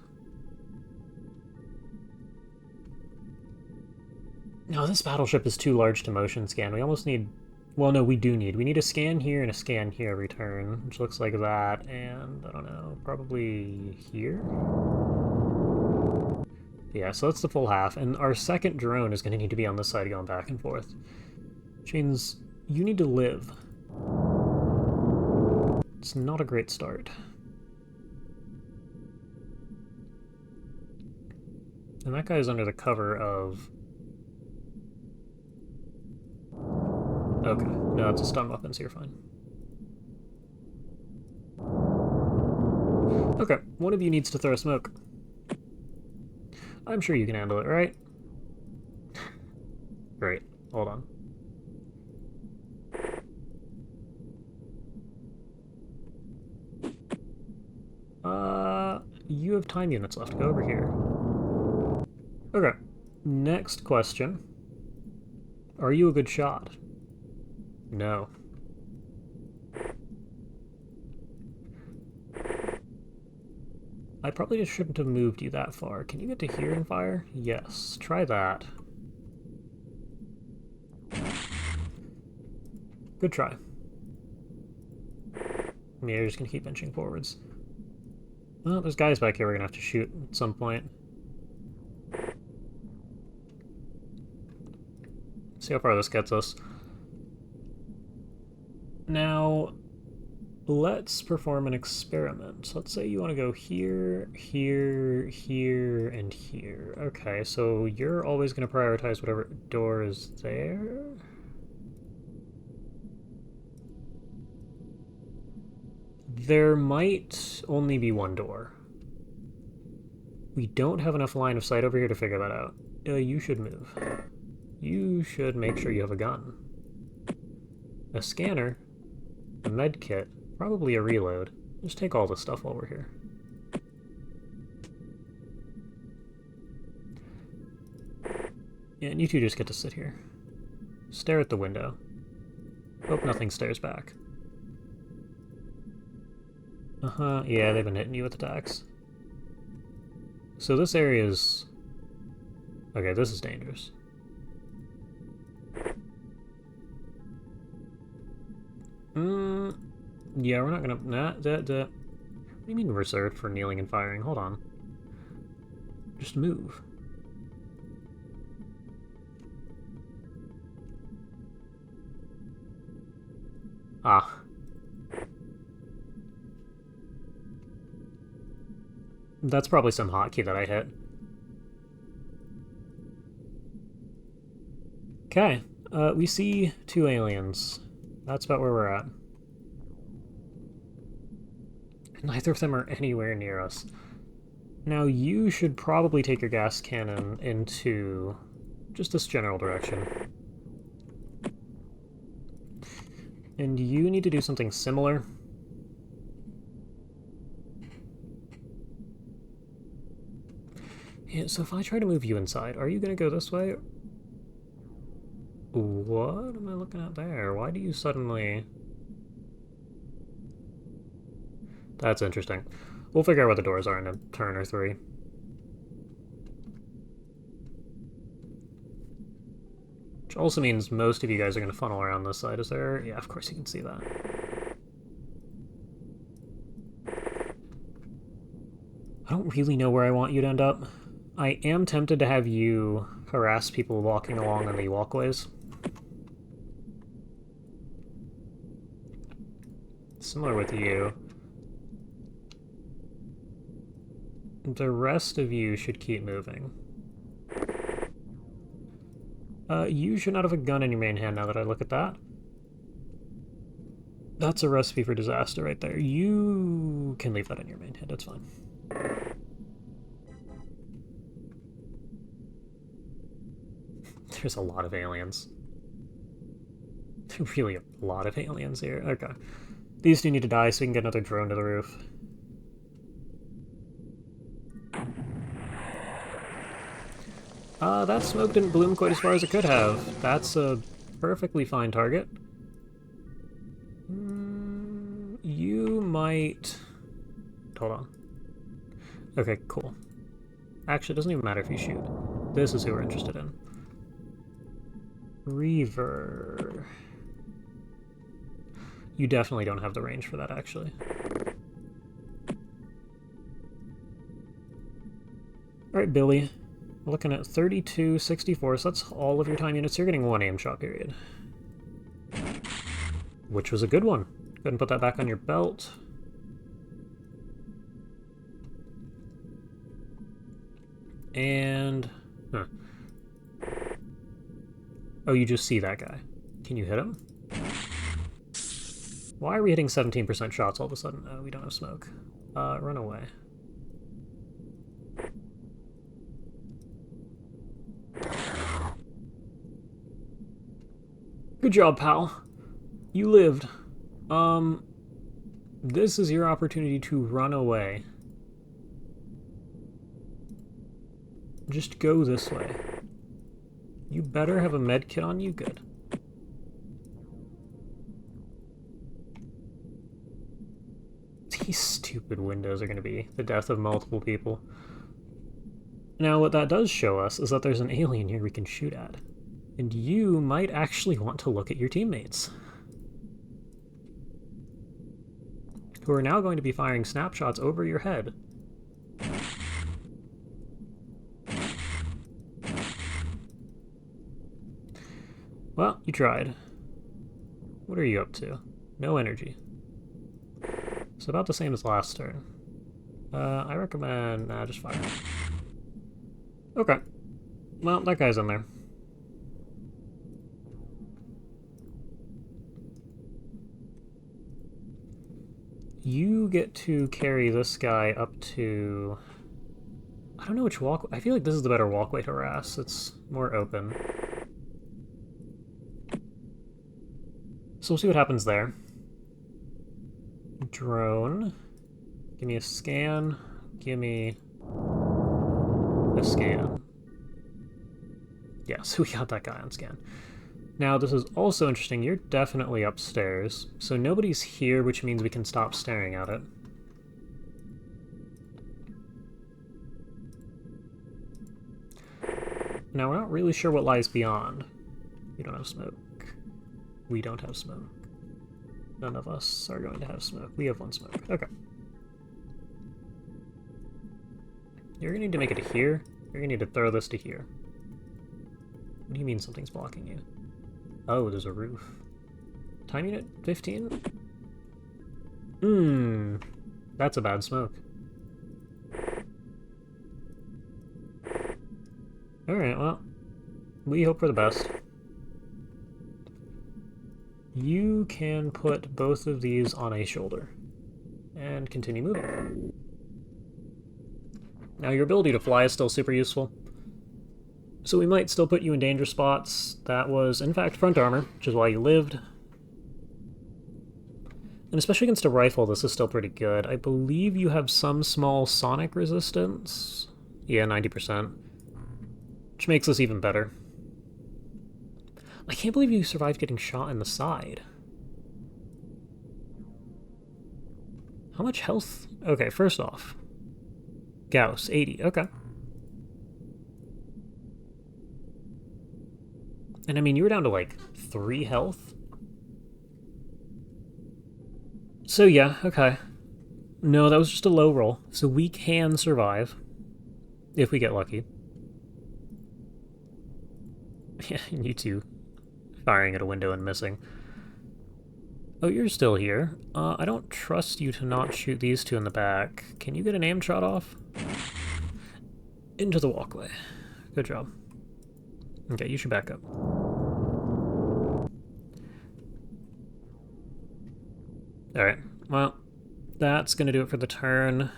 No, this battleship is too large to motion scan. We almost need... Well, no, we need a scan here and a scan here every turn, which looks like that, and, I don't know, probably here? Yeah, so that's the full half, and our second drone is going to need to be on this side going back and forth. Which means you need to live. It's not a great start. And that guy's under the cover of... Okay, no, it's a stun weapon, so you're fine. Okay, one of you needs to throw smoke. I'm sure you can handle it, right? Great, hold on. You have time units left. Go over here. Okay, Next question. Are you a good shot? No. I probably just shouldn't have moved you that far. Can you get to here and fire? Yes. Try that. Good try. Yeah, you're just gonna keep inching forwards. Well, there's guys back here we're gonna have to shoot at some point. See how far this gets us. Now, let's perform an experiment. Let's say you want to go here, here, here, and here. Okay, so you're always going to prioritize whatever door is there. There might only be one door. We don't have enough line of sight over here to figure that out. You should move. You should make sure you have a gun. A scanner. A med kit. Probably a reload. Just take all this stuff while we're here. Yeah, and you two just get to sit here. Stare at the window. Hope nothing stares back. Uh-huh, yeah, they've been hitting you with attacks. So this area is... Okay, this is dangerous. Yeah, we're not gonna... What do you mean reserved for kneeling and firing? Hold on. Just move. Ah. That's probably some hotkey that I hit. Okay, we see two aliens. That's about where we're at. Neither of them are anywhere near us. Now you should probably take your gas cannon into just this general direction. And you need to do something similar. Yeah, so if I try to move you inside, are you going to go this way? What am I looking at there? Why do you suddenly... That's interesting. We'll figure out where the doors are in a turn or three. Which also means most of you guys are going to funnel around this side. Is there... Yeah, of course you can see that. I don't really know where I want you to end up. I am tempted to have you harass people walking along on the walkways. Similar with you. The rest of you should keep moving. You should not have a gun in your main hand now that I look at that. That's a recipe for disaster right there. You can leave that in your main hand, it's fine. There's a lot of aliens. Really a lot of aliens here. Okay. These two need to die so we can get another drone to the roof. That smoke didn't bloom quite as far as it could have. That's a perfectly fine target. You might... Hold on. Okay, cool. Actually, it doesn't even matter if you shoot. This is who we're interested in. Reaver. You definitely don't have the range for that, actually. Alright, Billy. We're looking at 32, 64, so that's all of your time units. You're getting one aim shot period. Which was a good one. Go ahead and put that back on your belt. And... Huh. Oh, you just see that guy. Can you hit him? Why are we hitting 17% shots all of a sudden? Oh, we don't have smoke. Run away. Good job, pal. You lived. This is your opportunity to run away. Just go this way. You better have a med kit on you. Good. These stupid windows are going to be the death of multiple people. Now, what that does show us is that there's an alien here we can shoot at. And you might actually want to look at your teammates, who are now going to be firing snapshots over your head. Well, you tried. What are you up to? No energy. It's about the same as last turn. I recommend... Nah, just fire. Okay. Well, that guy's in there. You get to carry this guy up to... I don't know which walkway. I feel like this is the better walkway to harass. It's more open. So we'll see what happens there. Drone. Give me a scan. Give me a scan. Yeah, so we got that guy on scan. Now, this is also interesting. You're definitely upstairs. So nobody's here, which means we can stop staring at it. Now, we're not really sure what lies beyond. We don't have smoke. We don't have smoke. None of us are going to have smoke. We have one smoke. Okay. You're going to need to make it to here. You're going to need to throw this to here. What do you mean something's blocking you? Oh, there's a roof. Time unit 15? That's a bad smoke. Alright, well, we hope for the best. You can put both of these on a shoulder and continue moving. Now, your ability to fly is still super useful, so we might still put you in danger spots. That was, in fact, front armor, which is why you lived. And especially against a rifle, this is still pretty good. I believe you have some small sonic resistance. Yeah, 90%. Which makes this even better. I can't believe you survived getting shot in the side. How much health? Okay, first off. Gauss, 80, okay. And I mean, you were down to like 3 health? So yeah, okay. No, that was just a low roll. So we can survive. If we get lucky. Yeah, you two. Firing at a window and missing. Oh, you're still here. I don't trust you to not shoot these two in the back. Can you get an aim shot off? Into the walkway. Good job. Okay, you should back up. Alright, well, that's gonna do it for the turn.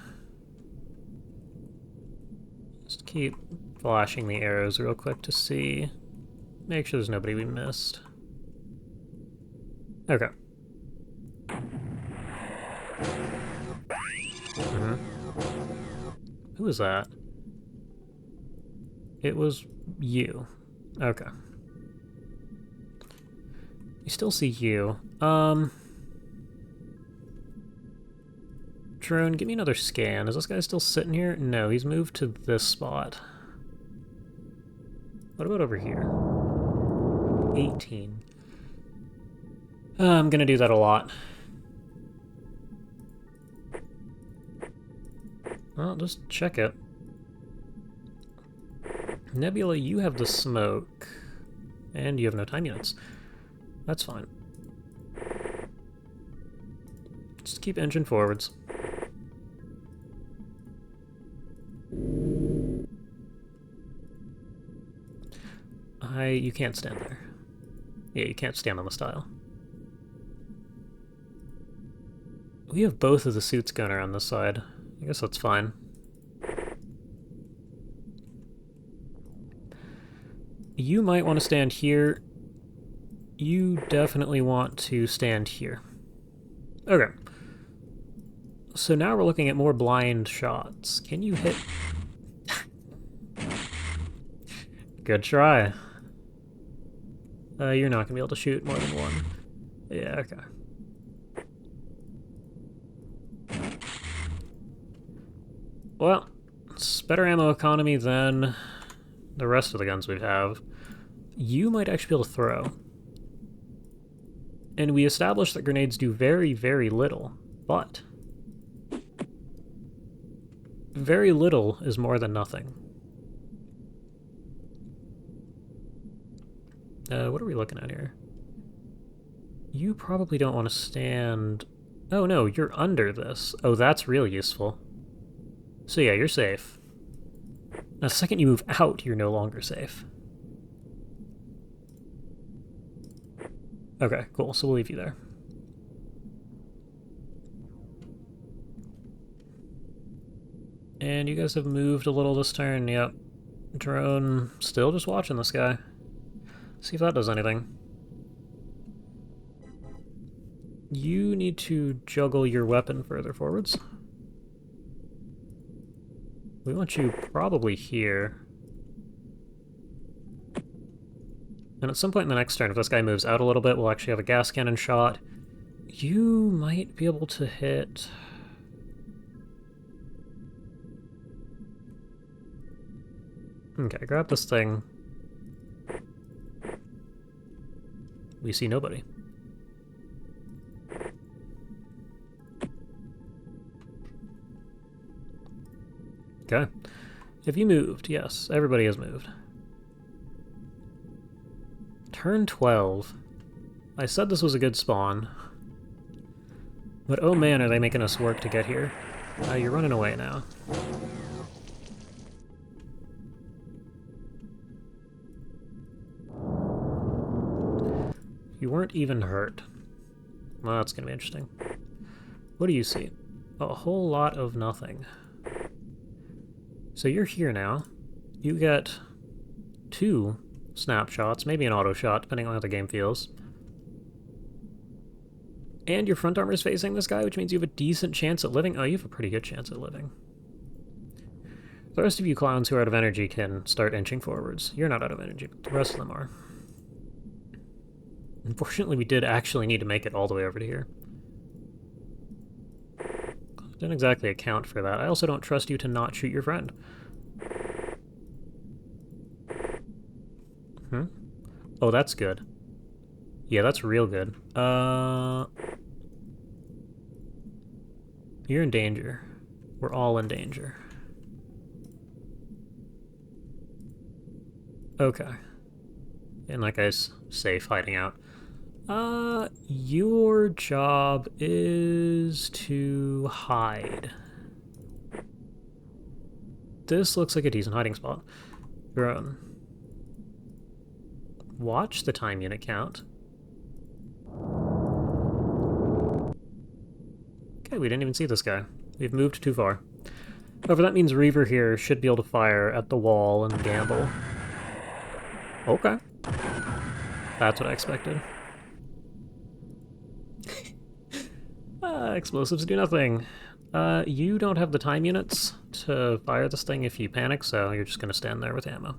Just keep flashing the arrows real quick to see. Make sure there's nobody we missed. Okay. Who was that? It was you. Okay. I still see you. Drone, give me another scan. Is this guy still sitting here? No, he's moved to this spot. What about over here? 18. I'm gonna do that a lot. Well, just check it. Nebula, you have the smoke. And you have no time units. That's fine. Just keep engine forwards. You can't stand there. Yeah, you can't stand on the stile. We have both of the suits going around this side. I guess that's fine. You might want to stand here. You definitely want to stand here. Okay. So now we're looking at more blind shots. Can you hit... Good try. You're not gonna be able to shoot more than one. Yeah, okay. Well, it's better ammo economy than the rest of the guns we have. You might actually be able to throw. And we established that grenades do very, very little, but very little is more than nothing. What are we looking at here? You probably don't want to stand... Oh no, you're under this. Oh, that's real useful. So yeah, you're safe. Now, the second you move out, you're no longer safe. Okay, cool, so we'll leave you there. And you guys have moved a little this turn, yep. Drone still just watching this guy. See if that does anything. You need to juggle your weapon further forwards. We want you probably here. And at some point in the next turn, if this guy moves out a little bit, we'll actually have a gas cannon shot. You might be able to hit... Okay, grab this thing. We see nobody. Okay. Have you moved? Yes, everybody has moved. Turn 12. I said this was a good spawn. But oh man, are they making us work to get here. You're running away now. You weren't even hurt. Well, that's gonna be interesting. What do you see? A whole lot of nothing. So you're here now. You get 2 snapshots, maybe an auto shot, depending on how the game feels. And your front armor is facing this guy, which means you have a decent chance at living. Oh, you have a pretty good chance at living. The rest of you clowns who are out of energy can start inching forwards. You're not out of energy, but the rest of them are. Unfortunately, we did actually need to make it all the way over to here. Didn't exactly account for that. I also don't trust you to not shoot your friend. Oh, that's good. Yeah, that's real good. You're in danger. We're all in danger. Okay. And that guy's safe, hiding out. Your job is to hide. This looks like a decent hiding spot. Your own. Watch the time unit count. Okay, we didn't even see this guy. We've moved too far. However, that means Reaver here should be able to fire at the wall and gamble. Okay. That's what I expected. Explosives do nothing. You don't have the time units to fire this thing if you panic, so you're just gonna stand there with ammo.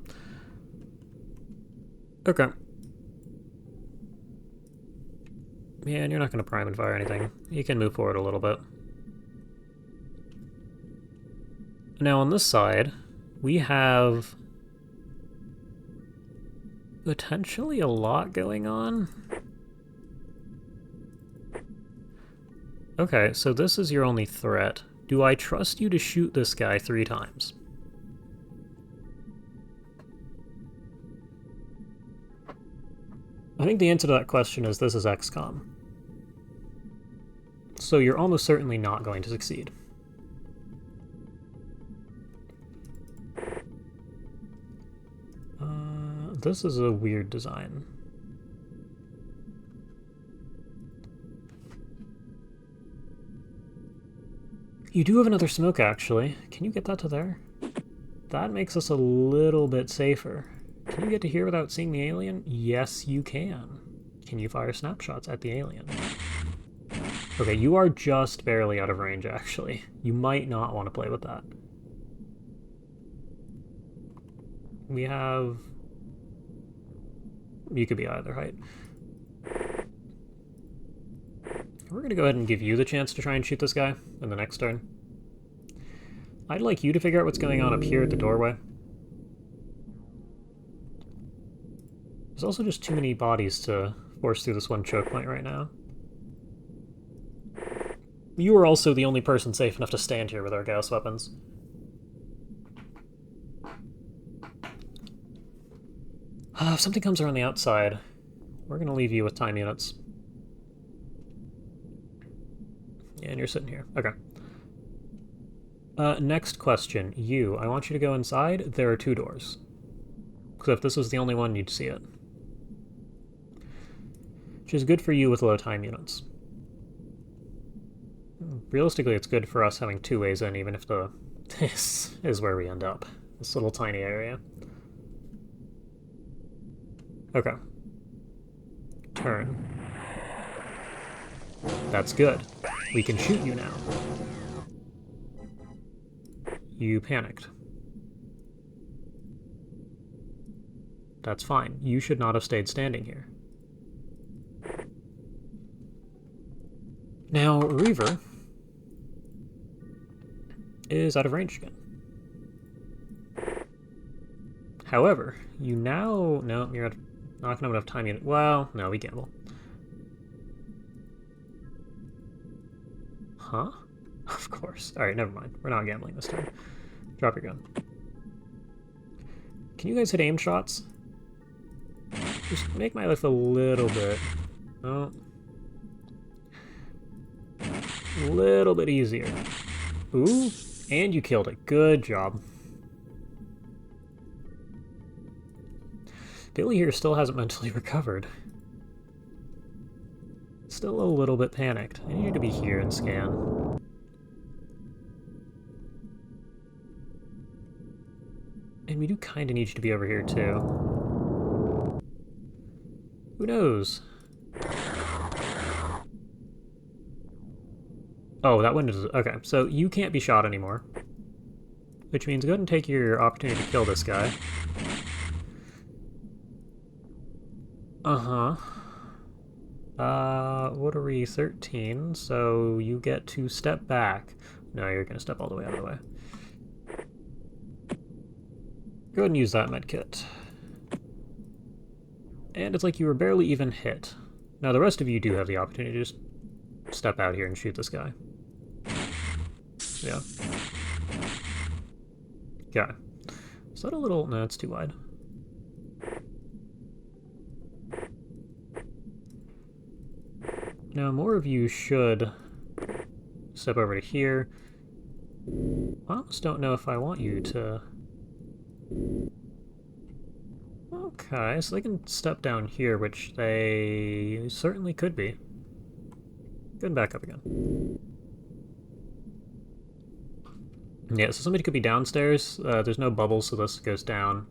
Okay. Yeah, and you're not gonna prime and fire anything. You can move forward a little bit. Now on this side, we have potentially a lot going on. Okay, so this is your only threat. Do I trust you to shoot this guy 3 times? I think the answer to that question is this is XCOM. So you're almost certainly not going to succeed. This is a weird design. You do have another smoke, actually. Can you get that to there? That makes us a little bit safer. Can you get to here without seeing the alien? Yes, you can. Can you fire snapshots at the alien? Okay, you are just barely out of range, actually. You might not want to play with that. We have... You could be either height. We're gonna go ahead and give you the chance to try and shoot this guy in the next turn. I'd like you to figure out what's going on up here at the doorway. There's also just too many bodies to force through this one choke point right now. You are also the only person safe enough to stand here with our Gauss weapons. If something comes around the outside, we're going to leave you with time units. Yeah, and you're sitting here. Okay. Next question. You. I want you to go inside. There are 2 doors. Because if this was the only one, you'd see it. Which is good for you with low time units. Realistically, it's good for us having 2 ways in, even if this is where we end up. This little tiny area. Okay. Turn. That's good. We can shoot you now. You panicked. That's fine. You should not have stayed standing here. Now, Reaver is out of range again. However, you now... No, you're not going to have enough time yet. Well, no, we gamble. Huh? Of course. Alright, never mind. We're not gambling this time. Drop your gun. Can you guys hit aim shots? Just make my life a little bit... Oh. A little bit easier. Ooh, and you killed it. Good job. Billy here still hasn't mentally recovered. Still a little bit panicked. I need you to be here and scan. And we do kind of need you to be over here, too. Who knows? Oh, that window's... Okay, so you can't be shot anymore. Which means go ahead and take your opportunity to kill this guy. Uh-huh. What are we? 13, so you get to step back. No, you're gonna step all the way out of the way. Go ahead and use that medkit. And it's like you were barely even hit. Now, the rest of you do have the opportunity to just step out here and shoot this guy. Yeah. Okay. Is that a little... No, it's too wide. Now, more of you should step over to here. I almost don't know if I want you to... Okay, so they can step down here, which they certainly could be. Go and back up again. Yeah, so somebody could be downstairs. There's no bubbles, so this goes down.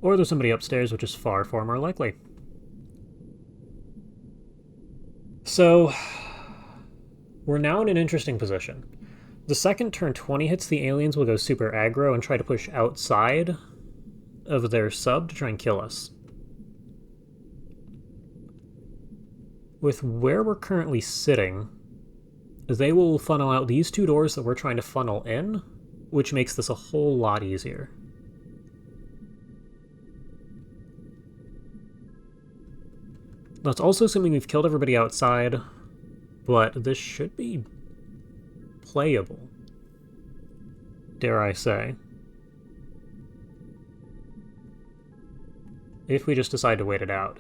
Or there's somebody upstairs, which is far, far more likely. So, we're now in an interesting position. The second turn 20 hits, the aliens will go super aggro and try to push outside of their sub to try and kill us. With where we're currently sitting, they will funnel out these 2 doors that we're trying to funnel in, which makes this a whole lot easier. That's also assuming we've killed everybody outside, but this should be playable, dare I say. If we just decide to wait it out.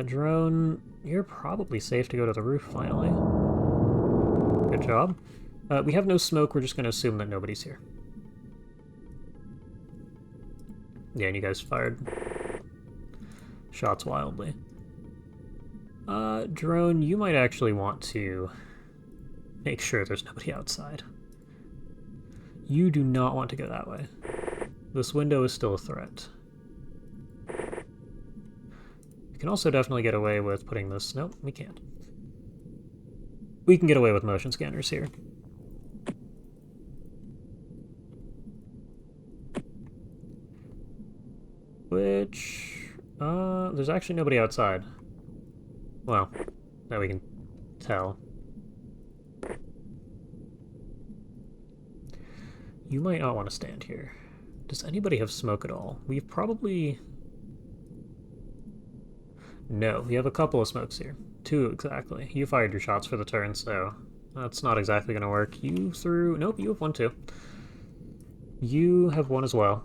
Drone, you're probably safe to go to the roof finally. Good job. We have no smoke, we're just going to assume that nobody's here. Yeah, and you guys fired shots wildly. Drone, you might actually want to make sure there's nobody outside. You do not want to go that way. This window is still a threat. We can also definitely get away with putting this... Nope, we can't. We can get away with motion scanners here. Which There's actually nobody outside. Well, that we can tell. You might not want to stand here. Does anybody have smoke at all? We've probably... No, we have a couple of smokes here. 2 exactly. You fired your shots for the turn, so that's not exactly going to work. You threw... Nope, you have 1 too. You have 1 as well.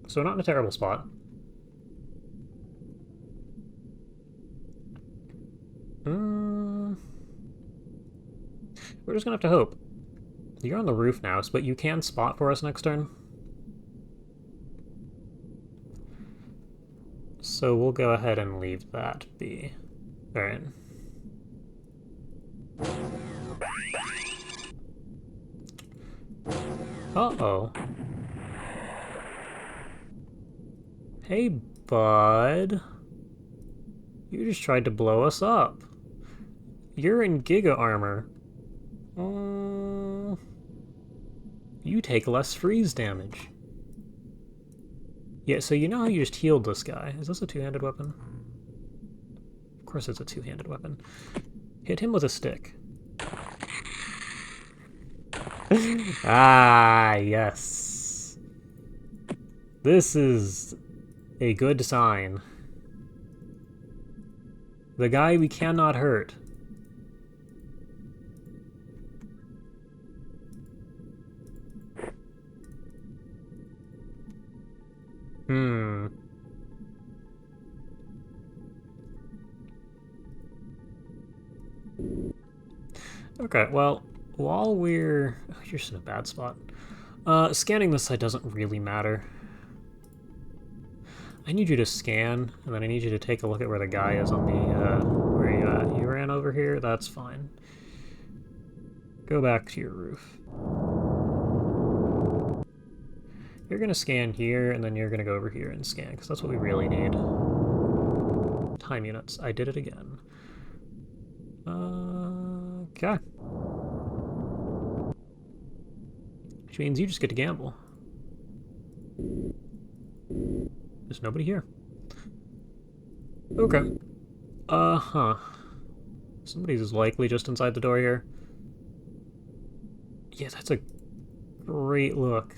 So not in a terrible spot. We're just gonna have to hope. You're on the roof now, but you can spot for us next turn. So we'll go ahead and leave that be. Alright. Uh-oh. Hey, bud. You just tried to blow us up. You're in Giga Armor. You take less freeze damage. Yeah, so you know how you just healed this guy. Is this a 2-handed weapon? Of course it's a 2-handed weapon. Hit him with a stick. Ah, yes. This is a good sign. The guy we cannot hurt. Okay, well, while we're... Oh, you're just in a bad spot. Scanning this side doesn't really matter. I need you to scan, and then I need you to take a look at where the guy is on the, where you at. You ran over here? That's fine. Go back to your roof. You're gonna scan here, and then you're gonna go over here and scan, because that's what we really need. Time units. I did it again. Okay. Which means you just get to gamble. There's nobody here. Okay. Uh-huh. Somebody's likely just inside the door here. Yeah, that's a great look.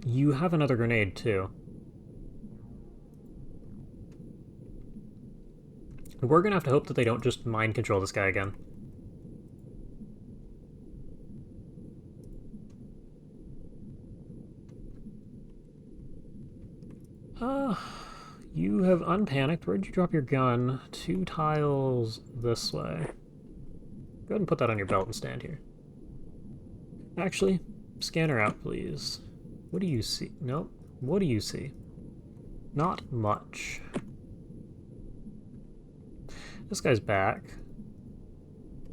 You have another grenade, too. We're gonna have to hope that they don't just mind control this guy again. You have unpanicked. Where'd you drop your gun? 2 tiles this way. Go ahead and put that on your belt and stand here. Actually, scanner out, please. What do you see? Nope. What do you see? Not much. This guy's back.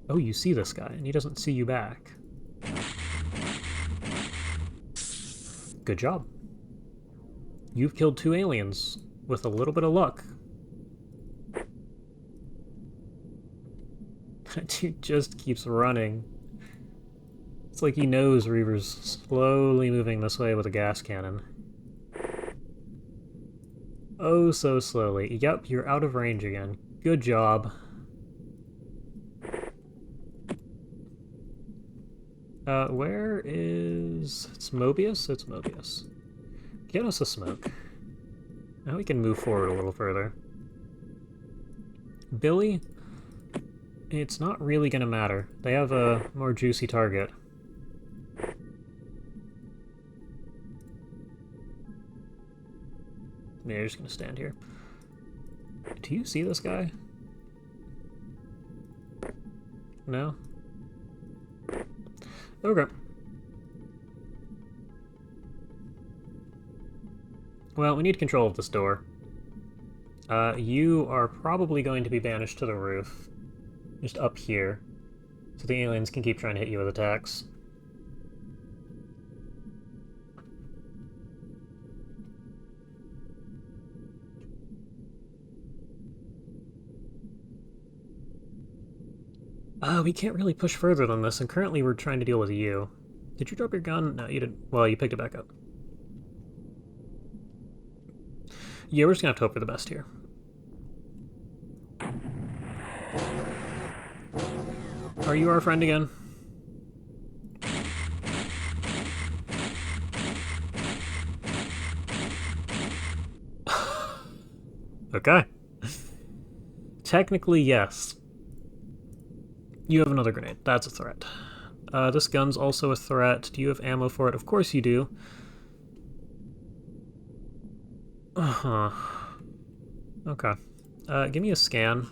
Oh, you see this guy, and he doesn't see you back. Good job. You've killed 2 aliens with a little bit of luck. That dude just keeps running. It's like he knows Reaver's slowly moving this way with a gas cannon. Oh, so slowly. Yep, you're out of range again. Good job. Where is... It's Mobius? It's Mobius. Get us a smoke. Now we can move forward a little further. Billy? It's not really gonna matter. They have a more juicy target. Yeah, you're just gonna stand here. Do you see this guy? No? Okay. Well, we need control of this door. You are probably going to be banished to the roof. Just up here. So the aliens can keep trying to hit you with attacks. We can't really push further than this, and currently we're trying to deal with you. Did you drop your gun? No, you didn't. Well, you picked it back up. Yeah, we're just gonna have to hope for the best here. Are you our friend again? Okay. Technically, yes. You have another grenade. That's a threat. This gun's also a threat. Do you have ammo for it? Of course you do. Uh-huh. Okay. Give me a scan.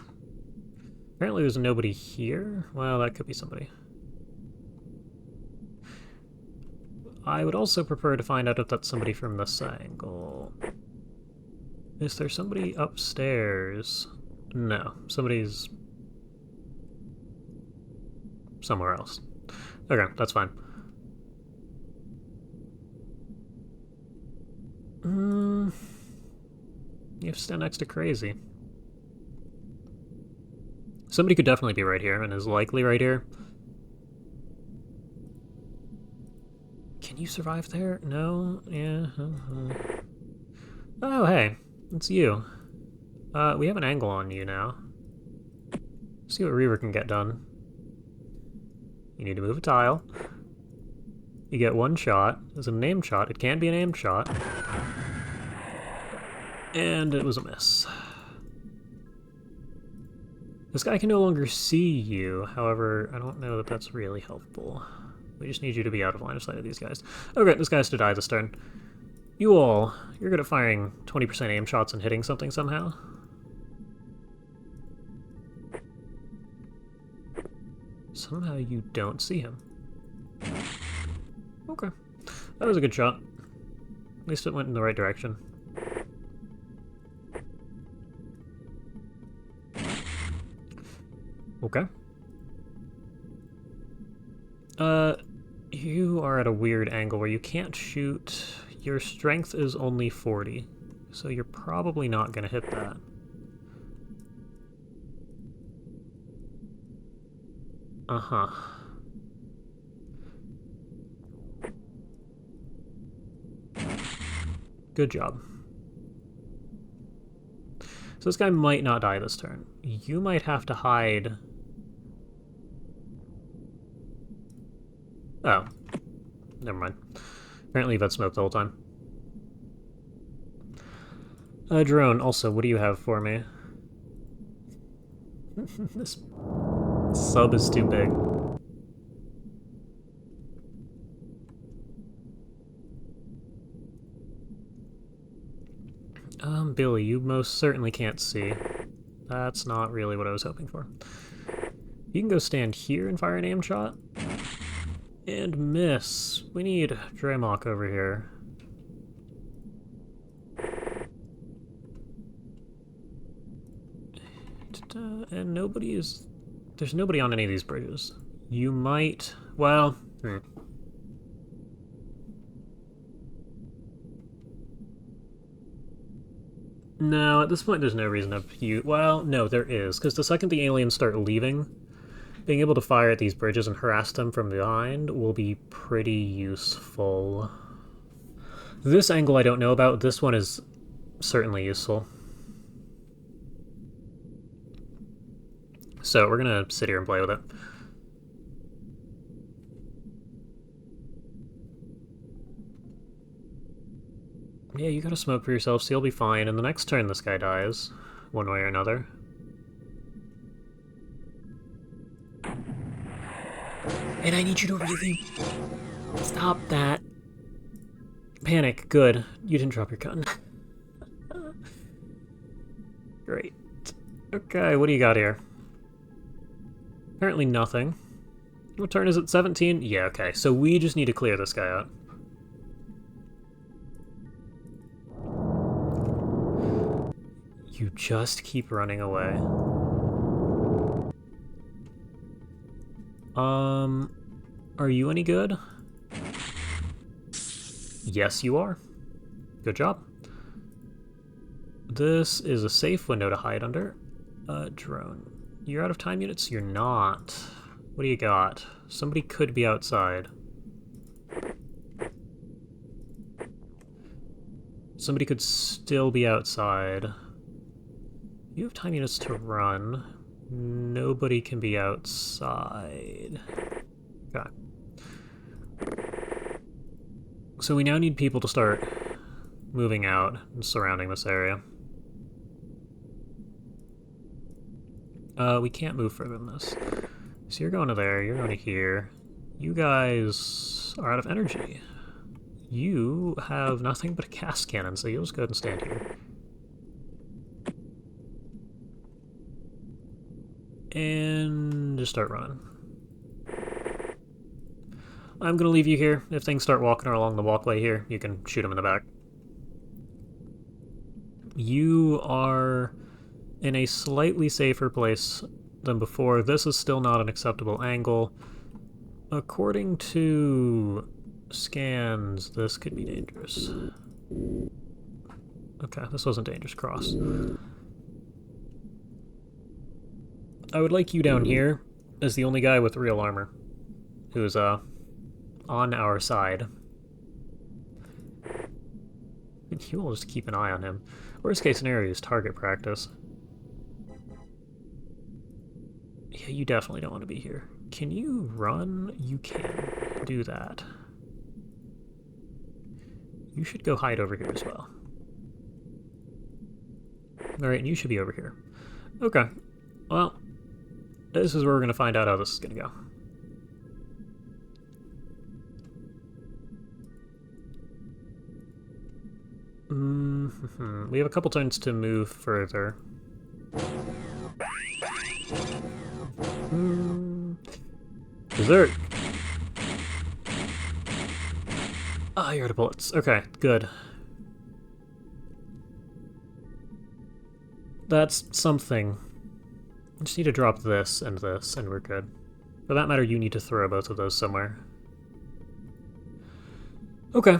Apparently there's nobody here. Well, that could be somebody. I would also prefer to find out if that's somebody from this angle. Is there somebody upstairs? No. Somebody's somewhere else. Okay, that's fine. You have to stand next to crazy. Somebody could definitely be right here, and is likely right here. Can you survive there? No? Yeah. Oh, hey. It's you. We have an angle on you now. See what Reaver can get done. You need to move a tile. You get one shot. It's a named shot. It can be a named shot. And it was a miss. This guy can no longer see you. However, I don't know that that's really helpful. We just need you to be out of line of sight of these guys. Okay, this guy has to die this turn. You all, you're good at firing 20% aim shots and hitting something somehow. Somehow you don't see him. Okay. That was a good shot. At least it went in the right direction. Okay. You are at a weird angle where you can't shoot. Your strength is only 40, so you're probably not gonna hit that. Uh-huh. Good job. So this guy might not die this turn. You might have to hide. Oh. Never mind. Apparently you've had smoke the whole time. Drone, also, what do you have for me? This sub is too big. Billy, you most certainly can't see. That's not really what I was hoping for. You can go stand here and fire an aim shot. And miss. We need Draymok over here. And nobody is... There's nobody on any of these bridges. You might... Well... No, at this point there's no reason to... Well, no, there is. Because the second the aliens start leaving, being able to fire at these bridges and harass them from behind will be pretty useful. This angle I don't know about. This one is certainly useful. So we're gonna sit here and play with it. Yeah, you gotta smoke for yourself, so you'll be fine. And the next turn this guy dies, one way or another. And I need you to really... Stop that. Panic, good. You didn't drop your gun. Great. Okay, what do you got here? Apparently nothing. What turn is it? 17? Yeah, okay. So we just need to clear this guy out. You just keep running away. Are you any good? Yes, you are. Good job. This is a safe window to hide under. Drone. You're out of time units? You're not. What do you got? Somebody could be outside. Somebody could still be outside. You have time units to run. Nobody can be outside. Okay. So we now need people to start moving out and surrounding this area. We can't move further than this. So you're going to there, you're going to here. You guys are out of energy. You have nothing but a gas cannon, so you'll just go ahead and stand here. And just start running. I'm going to leave you here. If things start walking along the walkway here, you can shoot them in the back. You are in a slightly safer place than before. This is still not an acceptable angle. According to scans, this could be dangerous. Okay, this wasn't dangerous cross. I would like you down here as the only guy with real armor who's on our side. You will just keep an eye on him. Worst case scenario is target practice. Yeah, you definitely don't want to be here. Can you run? You can do that. You should go hide over here as well. Alright, and you should be over here. Okay. Well, this is where we're going to find out how this is going to go. We have a couple turns to move further. Dessert! Ah, you're out of bullets. Okay, good. That's something. I just need to drop this, and we're good. For that matter, you need to throw both of those somewhere. Okay.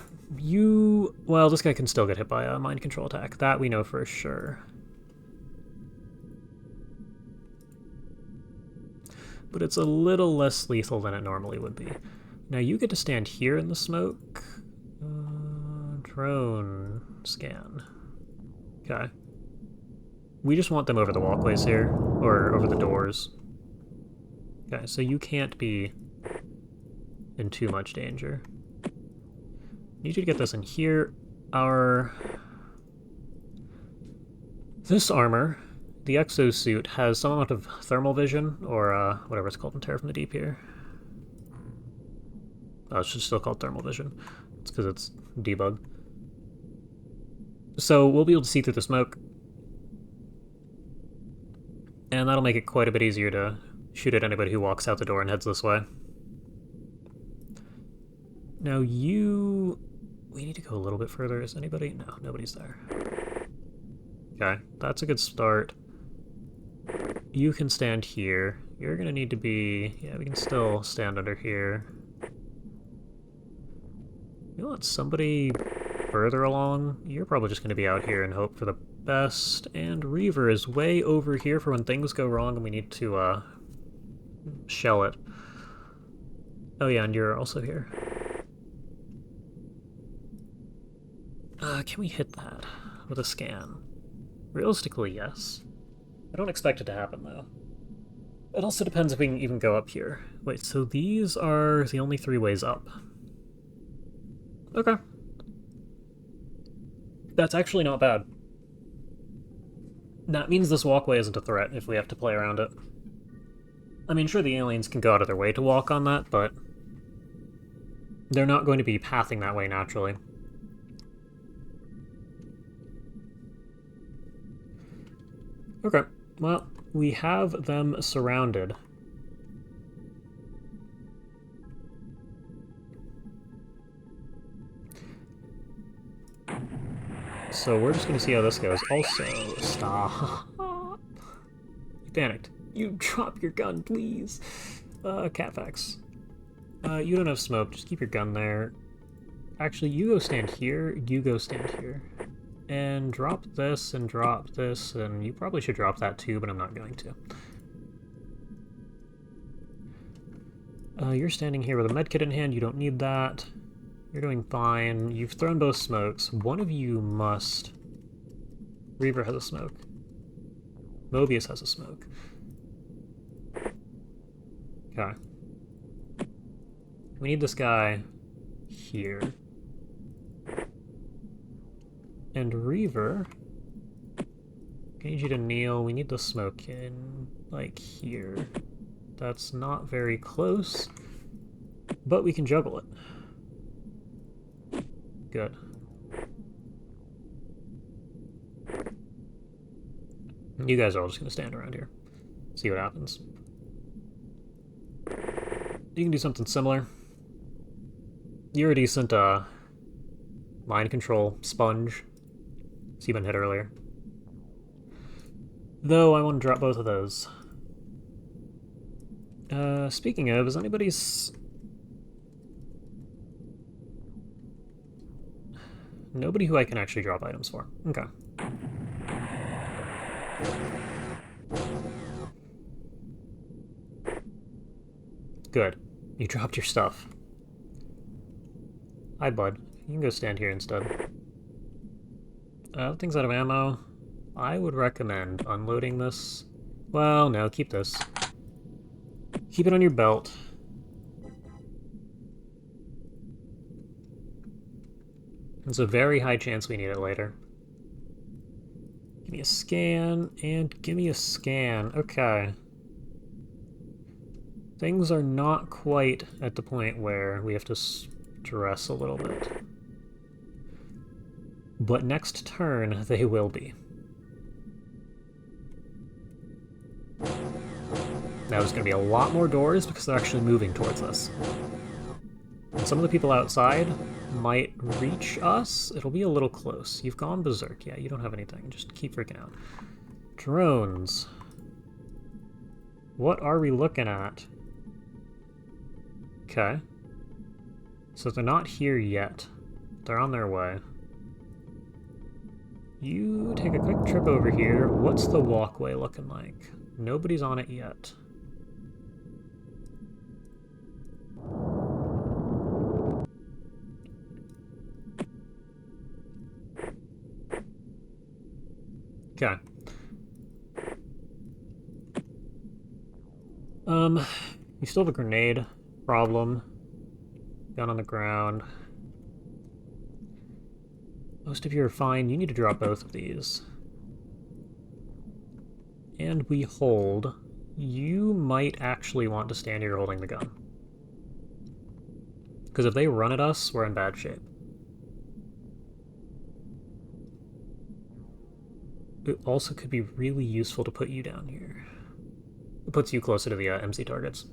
Well, this guy can still get hit by a mind control attack. That we know for sure. But it's a little less lethal than it normally would be. Now you get to stand here in the smoke. Drone scan. Okay. We just want them over the walkways here, or over the doors. Okay, so you can't be in too much danger. Need you to get this in here. This armor, the exosuit, has some amount of thermal vision, or whatever it's called in Terror from the Deep here. Oh, it's just still called thermal vision. It's because it's debug. So we'll be able to see through the smoke. And that'll make it quite a bit easier to shoot at anybody who walks out the door and heads this way. Now we need to go a little bit further. Is anybody? No, nobody's there. Okay, that's a good start. You can stand here. You're gonna need to be... Yeah, we can still stand under here. You want somebody further along? You're probably just gonna be out here and hope for the best. And Reaver is way over here for when things go wrong and we need to, shell it. Oh yeah, and you're also here. Can we hit that with a scan? Realistically, yes. I don't expect it to happen, though. It also depends if we can even go up here. Wait, so these are the only 3 ways up. Okay. That's actually not bad. That means this walkway isn't a threat if we have to play around it. I mean, sure, the aliens can go out of their way to walk on that, but they're not going to be pathing that way naturally. Okay, well, we have them surrounded. So we're just going to see how this goes. Also, stop. You panicked. You drop your gun, please. Catfax. You don't have smoke, just keep your gun there. Actually, you go stand here, you go stand here. And drop this, and you probably should drop that too, but I'm not going to. You're standing here with a medkit in hand, you don't need that. You're doing fine. You've thrown both smokes. One of you must... Reaver has a smoke. Mobius has a smoke. Okay. We need this guy here. And Reaver, I need you to kneel. We need the smoke in, like, here. That's not very close, but we can juggle it. Good. You guys are all just gonna stand around here. See what happens. You can do something similar. You're a decent, mind control sponge. So you've been hit earlier. Though I want to drop both of those. Speaking of, is anybody's... Nobody who I can actually drop items for. Okay. Good. You dropped your stuff. Hi, bud. You can go stand here instead. Things out of ammo. I would recommend unloading this. Well, no, keep this. Keep it on your belt. There's a very high chance we need it later. Give me a scan, and give me a scan. Okay. Things are not quite at the point where we have to stress a little bit. But next turn, they will be. Now there's going to be a lot more doors because they're actually moving towards us. And some of the people outside might reach us. It'll be a little close. You've gone berserk. Yeah, you don't have anything. Just keep freaking out. Drones. What are we looking at? Okay. So they're not here yet. They're on their way. You take a quick trip over here. What's the walkway looking like? Nobody's on it yet. Okay. You still have a grenade problem. Down on the ground. Most of you are fine. You need to drop both of these. And we hold. You might actually want to stand here holding the gun. Because if they run at us, we're in bad shape. It also could be really useful to put you down here. It puts you closer to the MC targets.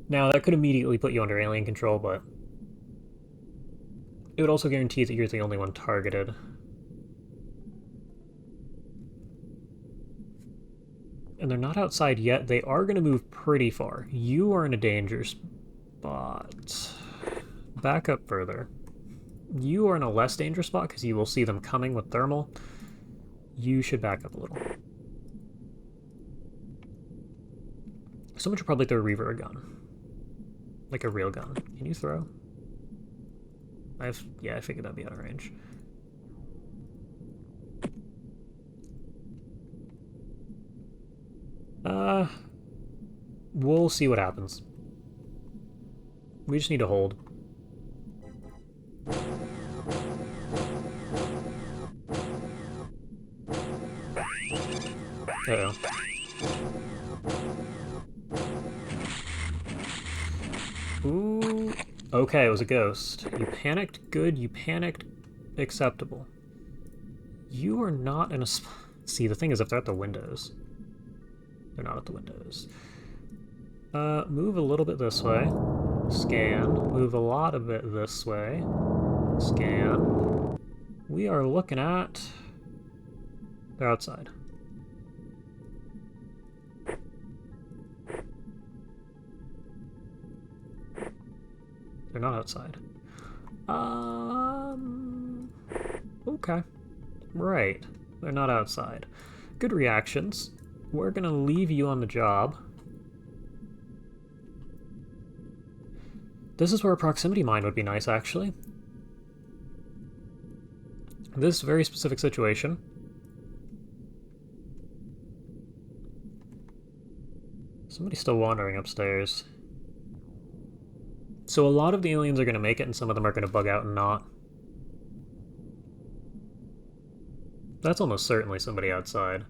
Now, that could immediately put you under alien control, but it would also guarantee that you're the only one targeted. And they're not outside yet. They are going to move pretty far. You are in a danger spot. Back up further. You are in a less dangerous spot because you will see them coming with thermal. You should back up a little. Someone should probably throw a Reaver a gun. Like a real gun. Can you throw? Yeah, I figured that'd be out of range. We'll see what happens. We just need to hold. Uh-oh. Ooh. Okay, it was a ghost. You panicked, good. You panicked, acceptable. You are not in a spot. See, the thing is, if they're at the windows. They're not at the windows. Move a little bit this way. Scan. Move a lot of it this way. Scan. We are looking at... They're outside. They're not outside. Okay. Right. They're not outside. Good reactions. We're gonna leave you on the job. This is where a proximity mine would be nice, actually. This very specific situation. Somebody's still wandering upstairs. So a lot of the aliens are going to make it, and some of them are going to bug out and not. That's almost certainly somebody outside.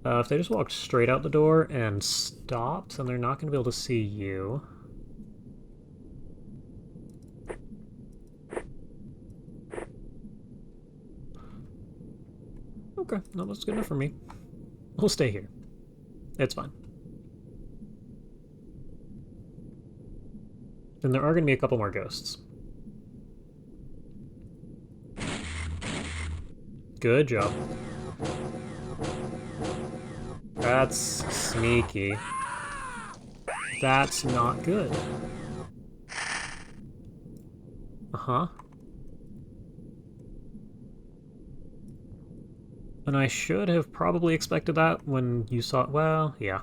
If they just walked straight out the door and stopped, then they're not going to be able to see you. Okay, no, that's good enough for me. We'll stay here. It's fine. Then there are going to be a couple more ghosts. Good job. That's sneaky. That's not good. Uh-huh. And I should have probably expected that when you saw... Well, yeah.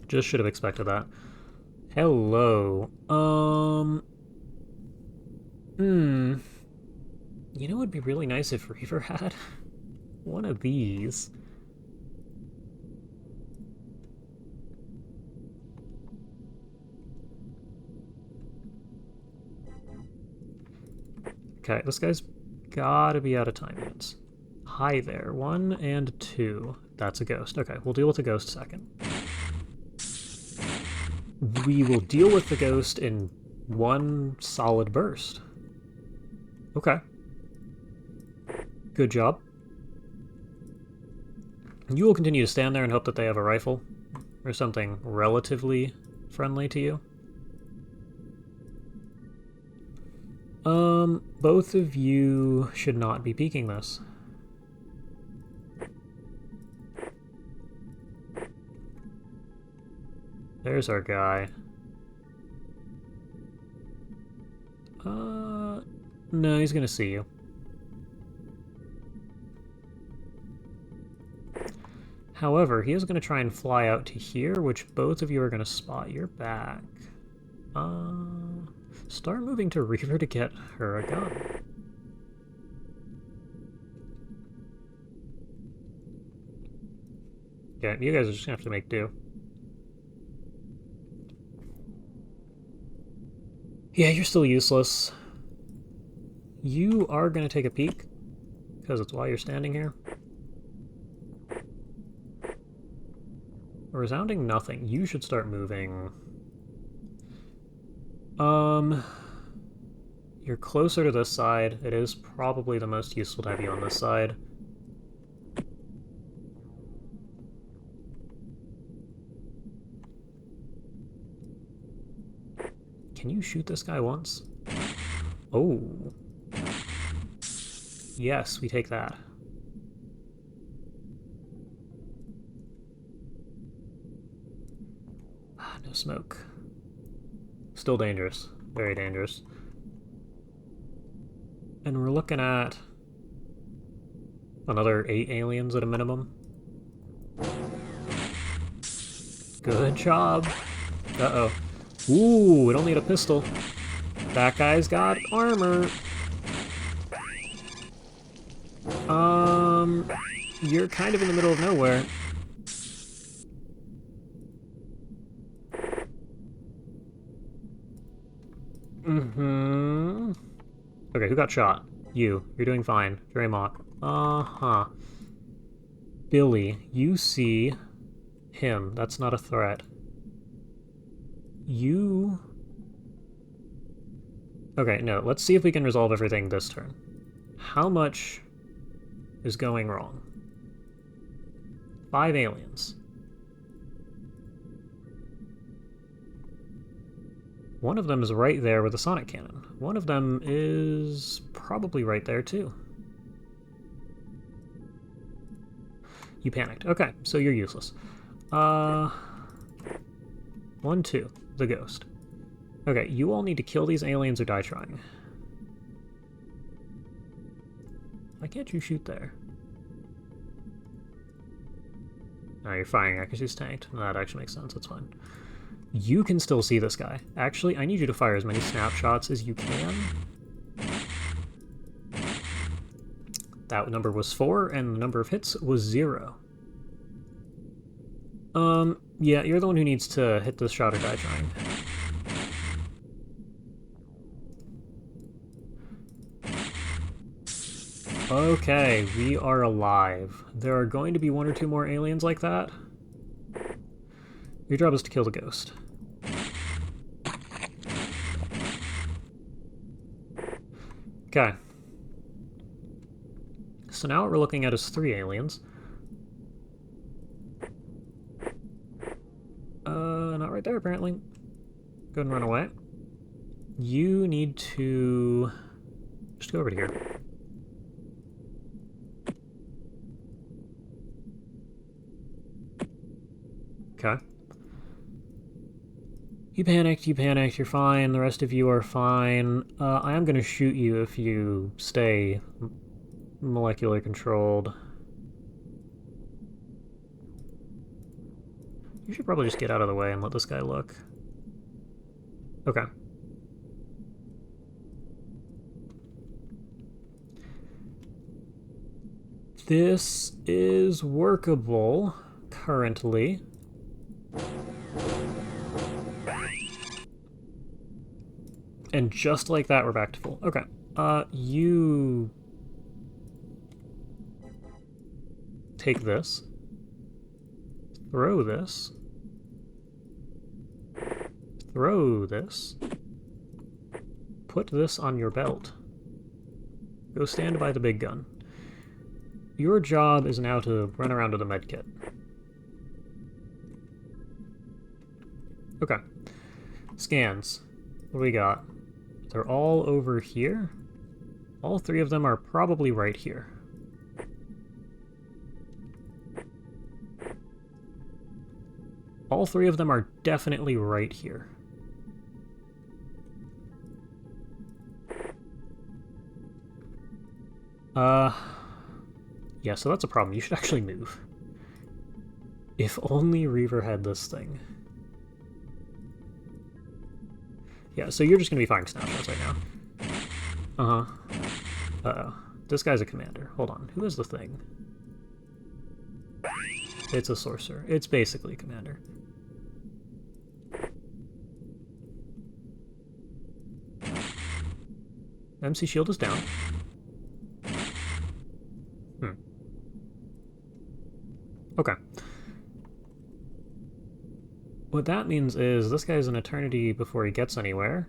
Just should have expected that. Hello. You know what would be really nice if Reaver had? One of these. Okay, this guy's gotta be out of time units. Hi there. 1 and 2. That's a ghost. Okay, we'll deal with the ghost second. We will deal with the ghost in one solid burst. Okay. Good job. You will continue to stand there and hope that they have a rifle or something relatively friendly to you. Both of you should not be peeking this. There's our guy. No, he's gonna see you. However, he is gonna try and fly out to here, which both of you are gonna spot. You're back. Start moving to Reaver to get her a gun. Yeah, you guys are just gonna have to make do. Yeah, you're still useless. You are gonna take a peek, because it's why you're standing here. A resounding nothing. You should start moving. You're closer to this side. It is probably the most useful to have you on this side. Can you shoot this guy once? Oh. Yes, we take that. No smoke. Still dangerous. Very dangerous. And we're looking at another 8 aliens at a minimum. Good job. Uh-oh. Ooh, we don't need a pistol. That guy's got armor. You're kind of in the middle of nowhere. Mm-hmm. Okay, who got shot? You. You're doing fine. Draymok. Uh-huh. Billy, you see him. That's not a threat. You... Okay, no, let's see if we can resolve everything this turn. How much is going wrong? 5 aliens. One of them is right there with a sonic cannon. One of them is probably right there too. You panicked. Okay, so you're useless. 1, 2, the ghost. Okay, you all need to kill these aliens or die trying. Why can't you shoot there? No, you're firing accuracy's tanked. That actually makes sense, that's fine. You can still see this guy. Actually, I need you to fire as many snapshots as you can. That number was 4, and the number of hits was 0. Yeah, you're the one who needs to hit this shot or die trying. Okay, we are alive. There are going to be 1 or 2 more aliens like that. Your job is to kill the ghost. Okay. So now what we're looking at is 3 aliens. Not right there, apparently. Go ahead and run away. You need to just go over to here. Okay. You panicked, you're fine, the rest of you are fine. I am going to shoot you if you stay molecular controlled. You should probably just get out of the way and let this guy look. Okay. This is workable currently. And just like that, we're back to full. Okay. You take this. Throw this. Throw this. Put this on your belt. Go stand by the big gun. Your job is now to run around to the medkit. Okay. Scans. What do we got? They're all over here. All 3 of them are probably right here. All 3 of them are definitely right here. Yeah, so that's a problem. You should actually move. If only Reaver had this thing. Yeah, so you're just going to be firing snapshots right now. Uh-huh. Uh-oh. This guy's a commander. Hold on. Who is the thing? It's a sorcerer. It's basically a commander. MC shield is down. Okay. What that means is this guy's an eternity before he gets anywhere.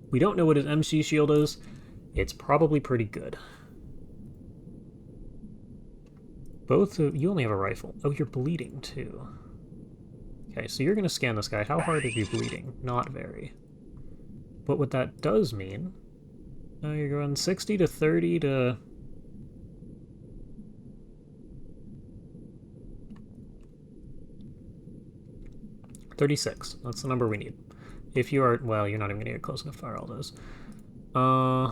We don't know what his MC shield is. It's probably pretty good. Both of you only have a rifle. Oh, you're bleeding too. Okay, so you're going to scan this guy. How hard are you bleeding? Not very. But what that does mean... you're going 60 to 30 to... $36. That's the number we need. If you are... Well, you're not even going to get close enough to fire all those. I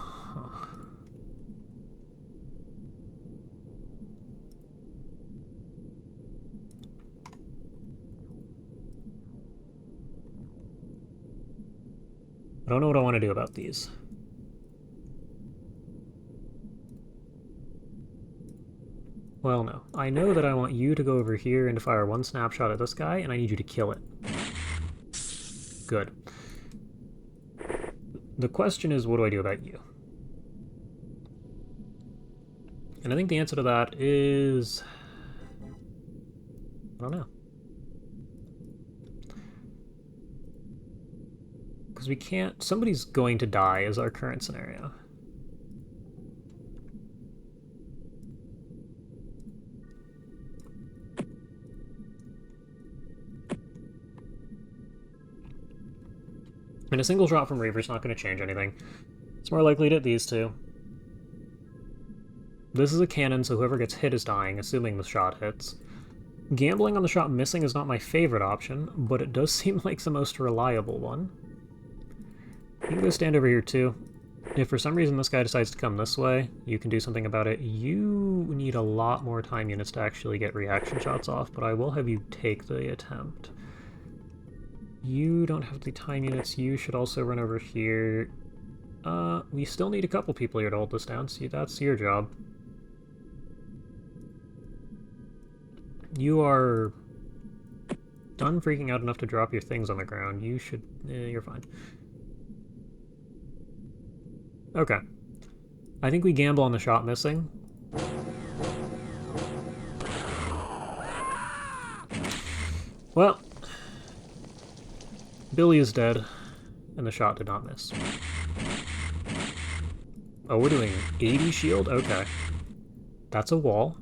don't know what I want to do about these. Well, no. I know that I want you to go over here and to fire 1 snapshot at this guy, and I need you to kill it. Good. The question is, what do I do about you? And I think the answer to that is... I don't know. Because we can't... Somebody's going to die is our current scenario. And a single shot from Reaver's not going to change anything. It's more likely to hit these 2. This is a cannon, so whoever gets hit is dying, assuming the shot hits. Gambling on the shot missing is not my favorite option, but it does seem like the most reliable one. You can go stand over here too. If for some reason this guy decides to come this way, you can do something about it. You need a lot more time units to actually get reaction shots off, but I will have you take the attempt. You don't have the time units. You should also run over here. We still need a couple people here to hold this down. See, that's your job. You are done freaking out enough to drop your things on the ground. You should... you're fine. Okay. I think we gamble on the shot missing. Well, Billy is dead, and the shot did not miss. Oh, we're doing 80 shield? Okay. That's a wall.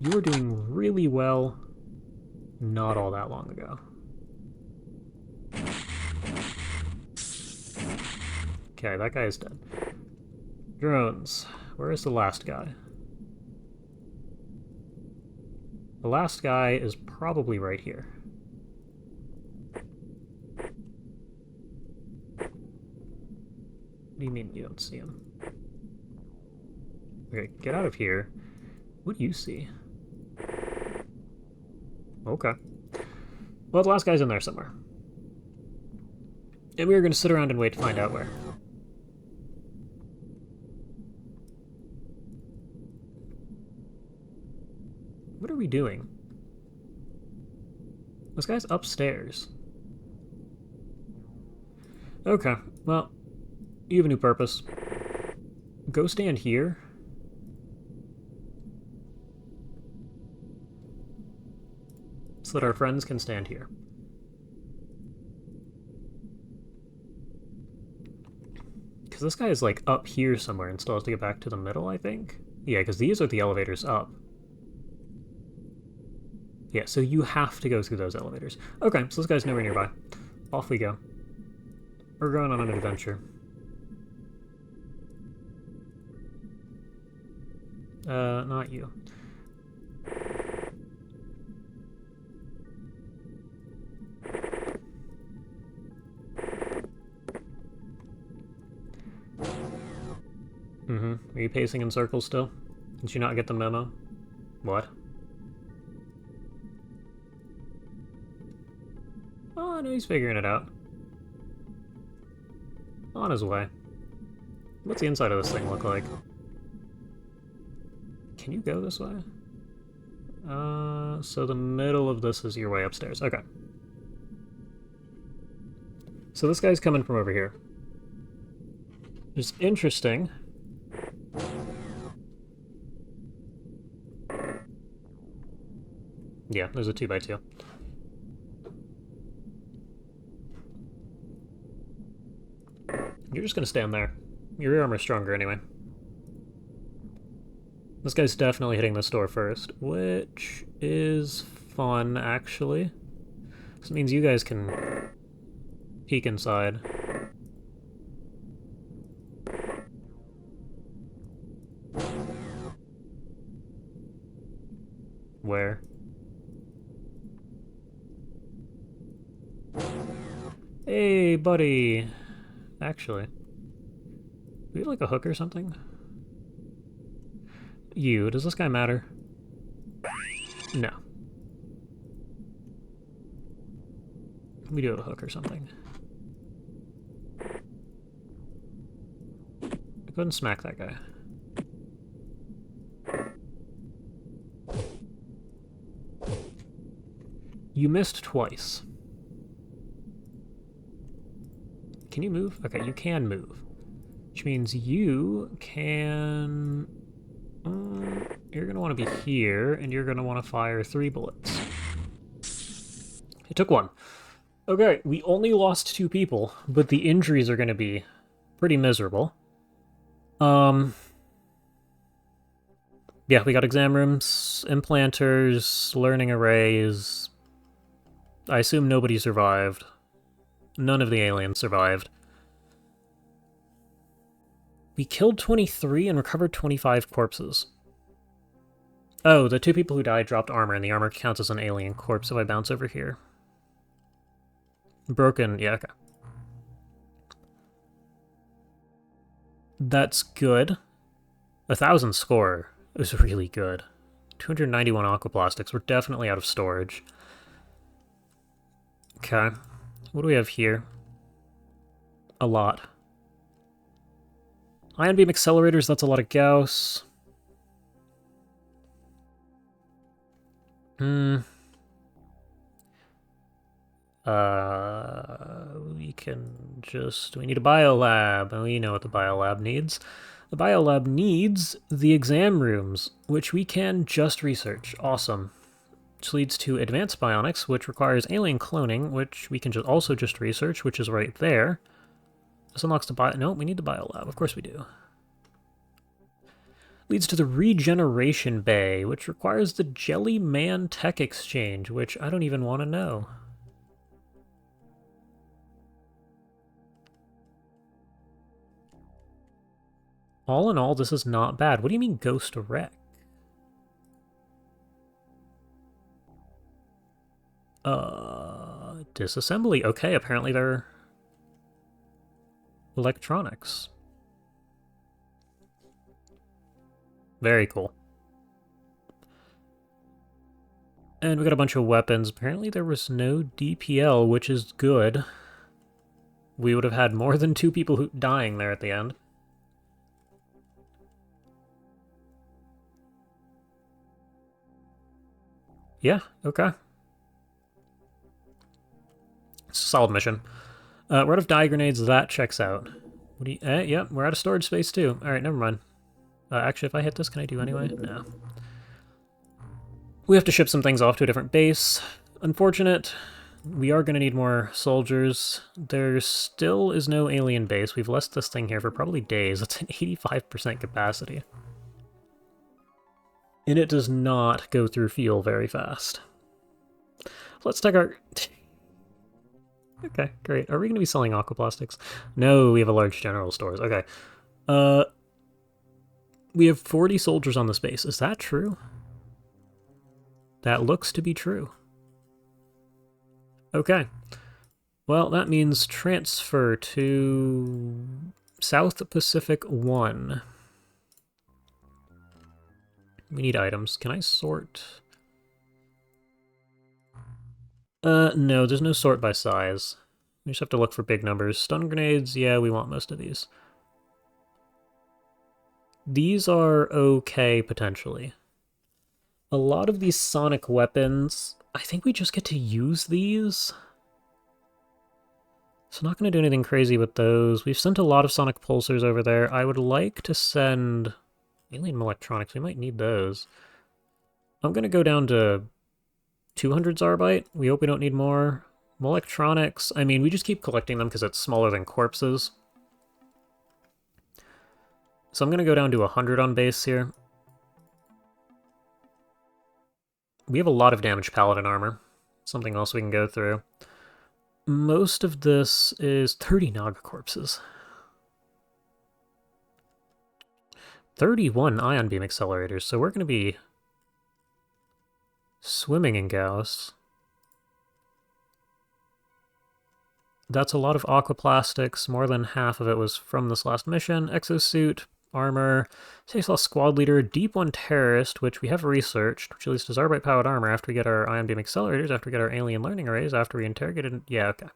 You were doing really well not all that long ago. Okay, that guy is dead. Drones. Where is the last guy? The last guy is probably right here. What do you mean you don't see him? Okay, get out of here. What do you see? Okay. Well, the last guy's in there somewhere. And we are going to sit around and wait to find out where. What are we doing? This guy's upstairs. Okay, well, you have a new purpose. Go stand here. So that our friends can stand here. Because this guy is, like, up here somewhere and still has to get back to the middle, I think? Yeah, because these are the elevators up. Yeah, so you have to go through those elevators. Okay, so this guy's nowhere nearby. Off we go. We're going on an adventure. Not you. Are you pacing in circles still? Did you not get the memo? What? Oh, no, he's figuring it out. On his way. What's the inside of this thing look like? Can you go this way? So the middle of this is your way upstairs. Okay. So this guy's coming from over here. It's interesting. Yeah, there's a 2x2. You're just gonna stand there. Your rear armor's stronger anyway. This guy's definitely hitting this door first, which is fun, actually. This means you guys can peek inside. Where? Hey, buddy! Actually, do we have like a hook or something? You, does this guy matter? No. We do have a hook or something. Go ahead and smack that guy. You missed twice. Can you move? Okay, you can move. Which means you can... you're going to want to be here, and you're going to want to fire 3 bullets. It took 1. Okay, we only lost 2 people, but the injuries are going to be pretty miserable. Yeah, we got exam rooms, implanters, learning arrays. I assume nobody survived. None of the aliens survived. We killed 23 and recovered 25 corpses. Oh, the 2 people who died dropped armor, and the armor counts as an alien corpse if I bounce over here. Broken, yeah, okay. That's good. 1,000 score is really good. 291 aquaplastics. We're definitely out of storage. Okay. What do we have here? A lot. Ion beam accelerators, that's a lot of Gauss. We can just... We need a biolab. Oh, you know what the biolab needs. The biolab needs the exam rooms, which we can just research. Awesome. Which leads to advanced bionics, which requires alien cloning, which we can also just research, which is right there. This unlocks the bio... No, we need the biolab. Of course we do. Leads to the regeneration bay, which requires the Jelly Man Tech Exchange, which I don't even want to know. All in all, this is not bad. What do you mean Ghost Wreck? Disassembly. Okay, apparently they're electronics. Very cool. And we got a bunch of weapons. Apparently there was no DPL, which is good. We would have had more than 2 people dying there at the end. Yeah, okay. It's a solid mission. We're out of dye grenades. That checks out. What do you... yeah, we're out of storage space too. Alright, never mind. Actually, if I hit this, can I do anyway? No. We have to ship some things off to a different base. Unfortunate. We are going to need more soldiers. There still is no alien base. We've left this thing here for probably days. It's an 85% capacity. And it does not go through fuel very fast. Let's take our... Okay, great. Are we going to be selling aquaplastics? No, we have a large general stores. Okay. We have 40 soldiers on this base. Is that true? That looks to be true. Okay. Well, that means transfer to South Pacific 1. We need items. Can I sort? No, there's no sort by size. We just have to look for big numbers. Stun grenades, yeah, we want most of these. These are okay, potentially. A lot of these sonic weapons, I think we just get to use these. So not going to do anything crazy with those. We've sent a lot of sonic pulsars over there. I would like to send alien electronics. We might need those. I'm going to go down to 200 Zarbite. We hope we don't need more. Electronics, I mean, we just keep collecting them because it's smaller than corpses. So I'm going to go down to 100 on base here. We have a lot of damaged paladin armor. Something else we can go through. Most of this is 30 Naga corpses. 31 ion beam accelerators, so we're going to be swimming in Gauss. That's a lot of aquaplastics. More than half of it was from this last mission. Exosuit, armor, Safe Lost Squad Leader, Deep One Terrorist, which we have researched, which leads to Zarbite-powered armor after we get our ion beam accelerators, after we get our alien learning arrays, after we interrogated... Yeah, okay.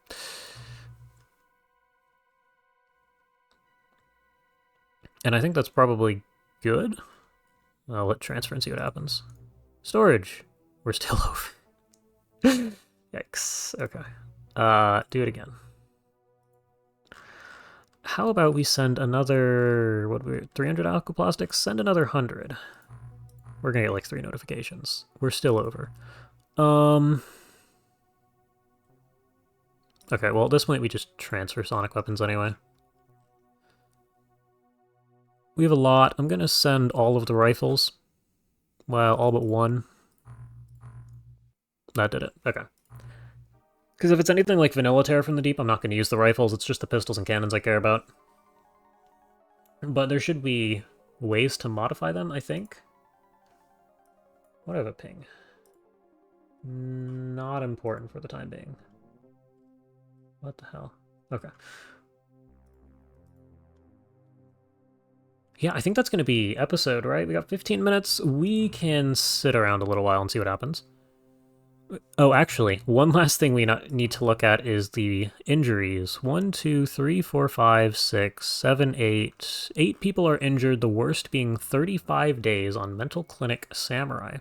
And I think that's probably good. I'll let transfer and see what happens. Storage. We're still over. Yikes. Okay. Do it again. How about we send another, 300 aquaplastics? Send another 100. We're gonna get like 3 notifications. We're still over. Okay, well at this point we just transfer sonic weapons anyway. We have a lot. I'm gonna send all of the rifles. Well, all but one. That did it. Okay. Because if it's anything like Vanilla Terror from the Deep, I'm not going to use the rifles, it's just the pistols and cannons I care about. But there should be ways to modify them, I think. What do I have a ping? Not important for the time being. What the hell? Okay. Yeah, I think that's going to be episode, right? We got 15 minutes. We can sit around a little while and see what happens. Oh, actually, one last thing we need to look at is the injuries. 1, 2, 3, 4, 5, 6, 7, 8. 8 people are injured, the worst being 35 days on Mental Clinic Samurai.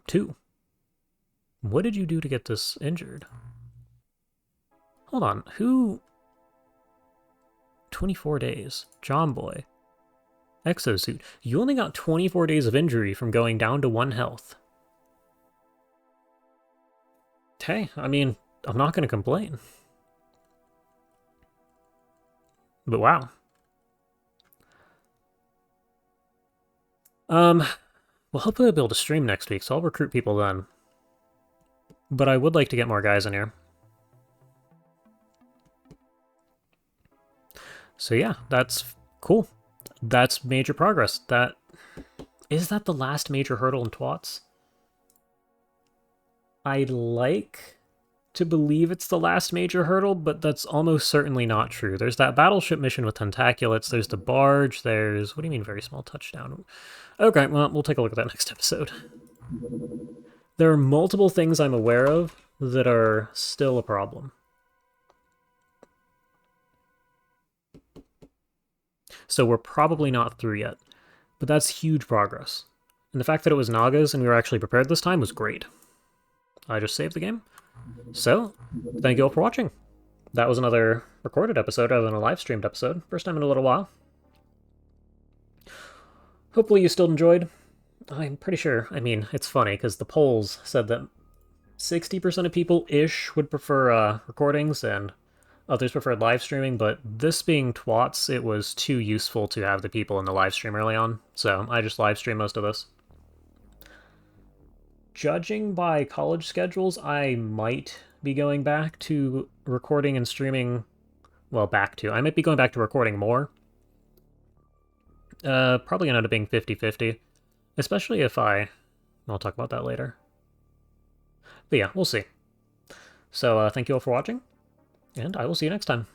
2. What did you do to get this injured? Hold on, who... 24 days. John Boy. Exosuit. You only got 24 days of injury from going down to 1 health. Hey, I mean, I'm not going to complain. But wow. Well, hopefully I'll be able to stream next week, so I'll recruit people then. But I would like to get more guys in here. So yeah, that's cool. That's major progress. Is that the last major hurdle in TWoTS? I'd like to believe it's the last major hurdle, but that's almost certainly not true. There's that battleship mission with Tentaculates, there's the barge, there's... What do you mean very small touchdown? Okay, well, we'll take a look at that next episode. There are multiple things I'm aware of that are still a problem. So we're probably not through yet, but that's huge progress. And the fact that it was Nagas and we were actually prepared this time was great. I just saved the game. So, thank you all for watching. That was another recorded episode rather than a live streamed episode. First time in a little while. Hopefully you still enjoyed. I'm pretty sure, I mean, it's funny because the polls said that 60% of people-ish would prefer recordings and others preferred live streaming, but this being TWoTS, it was too useful to have the people in the live stream early on, so I just live stream most of this. Judging by college schedules, I might be going back to recording and streaming. Well, I might be going back to recording more. Probably gonna end up being 50-50. Especially if I'll talk about that later. But yeah, we'll see. So, thank you all for watching, and I will see you next time.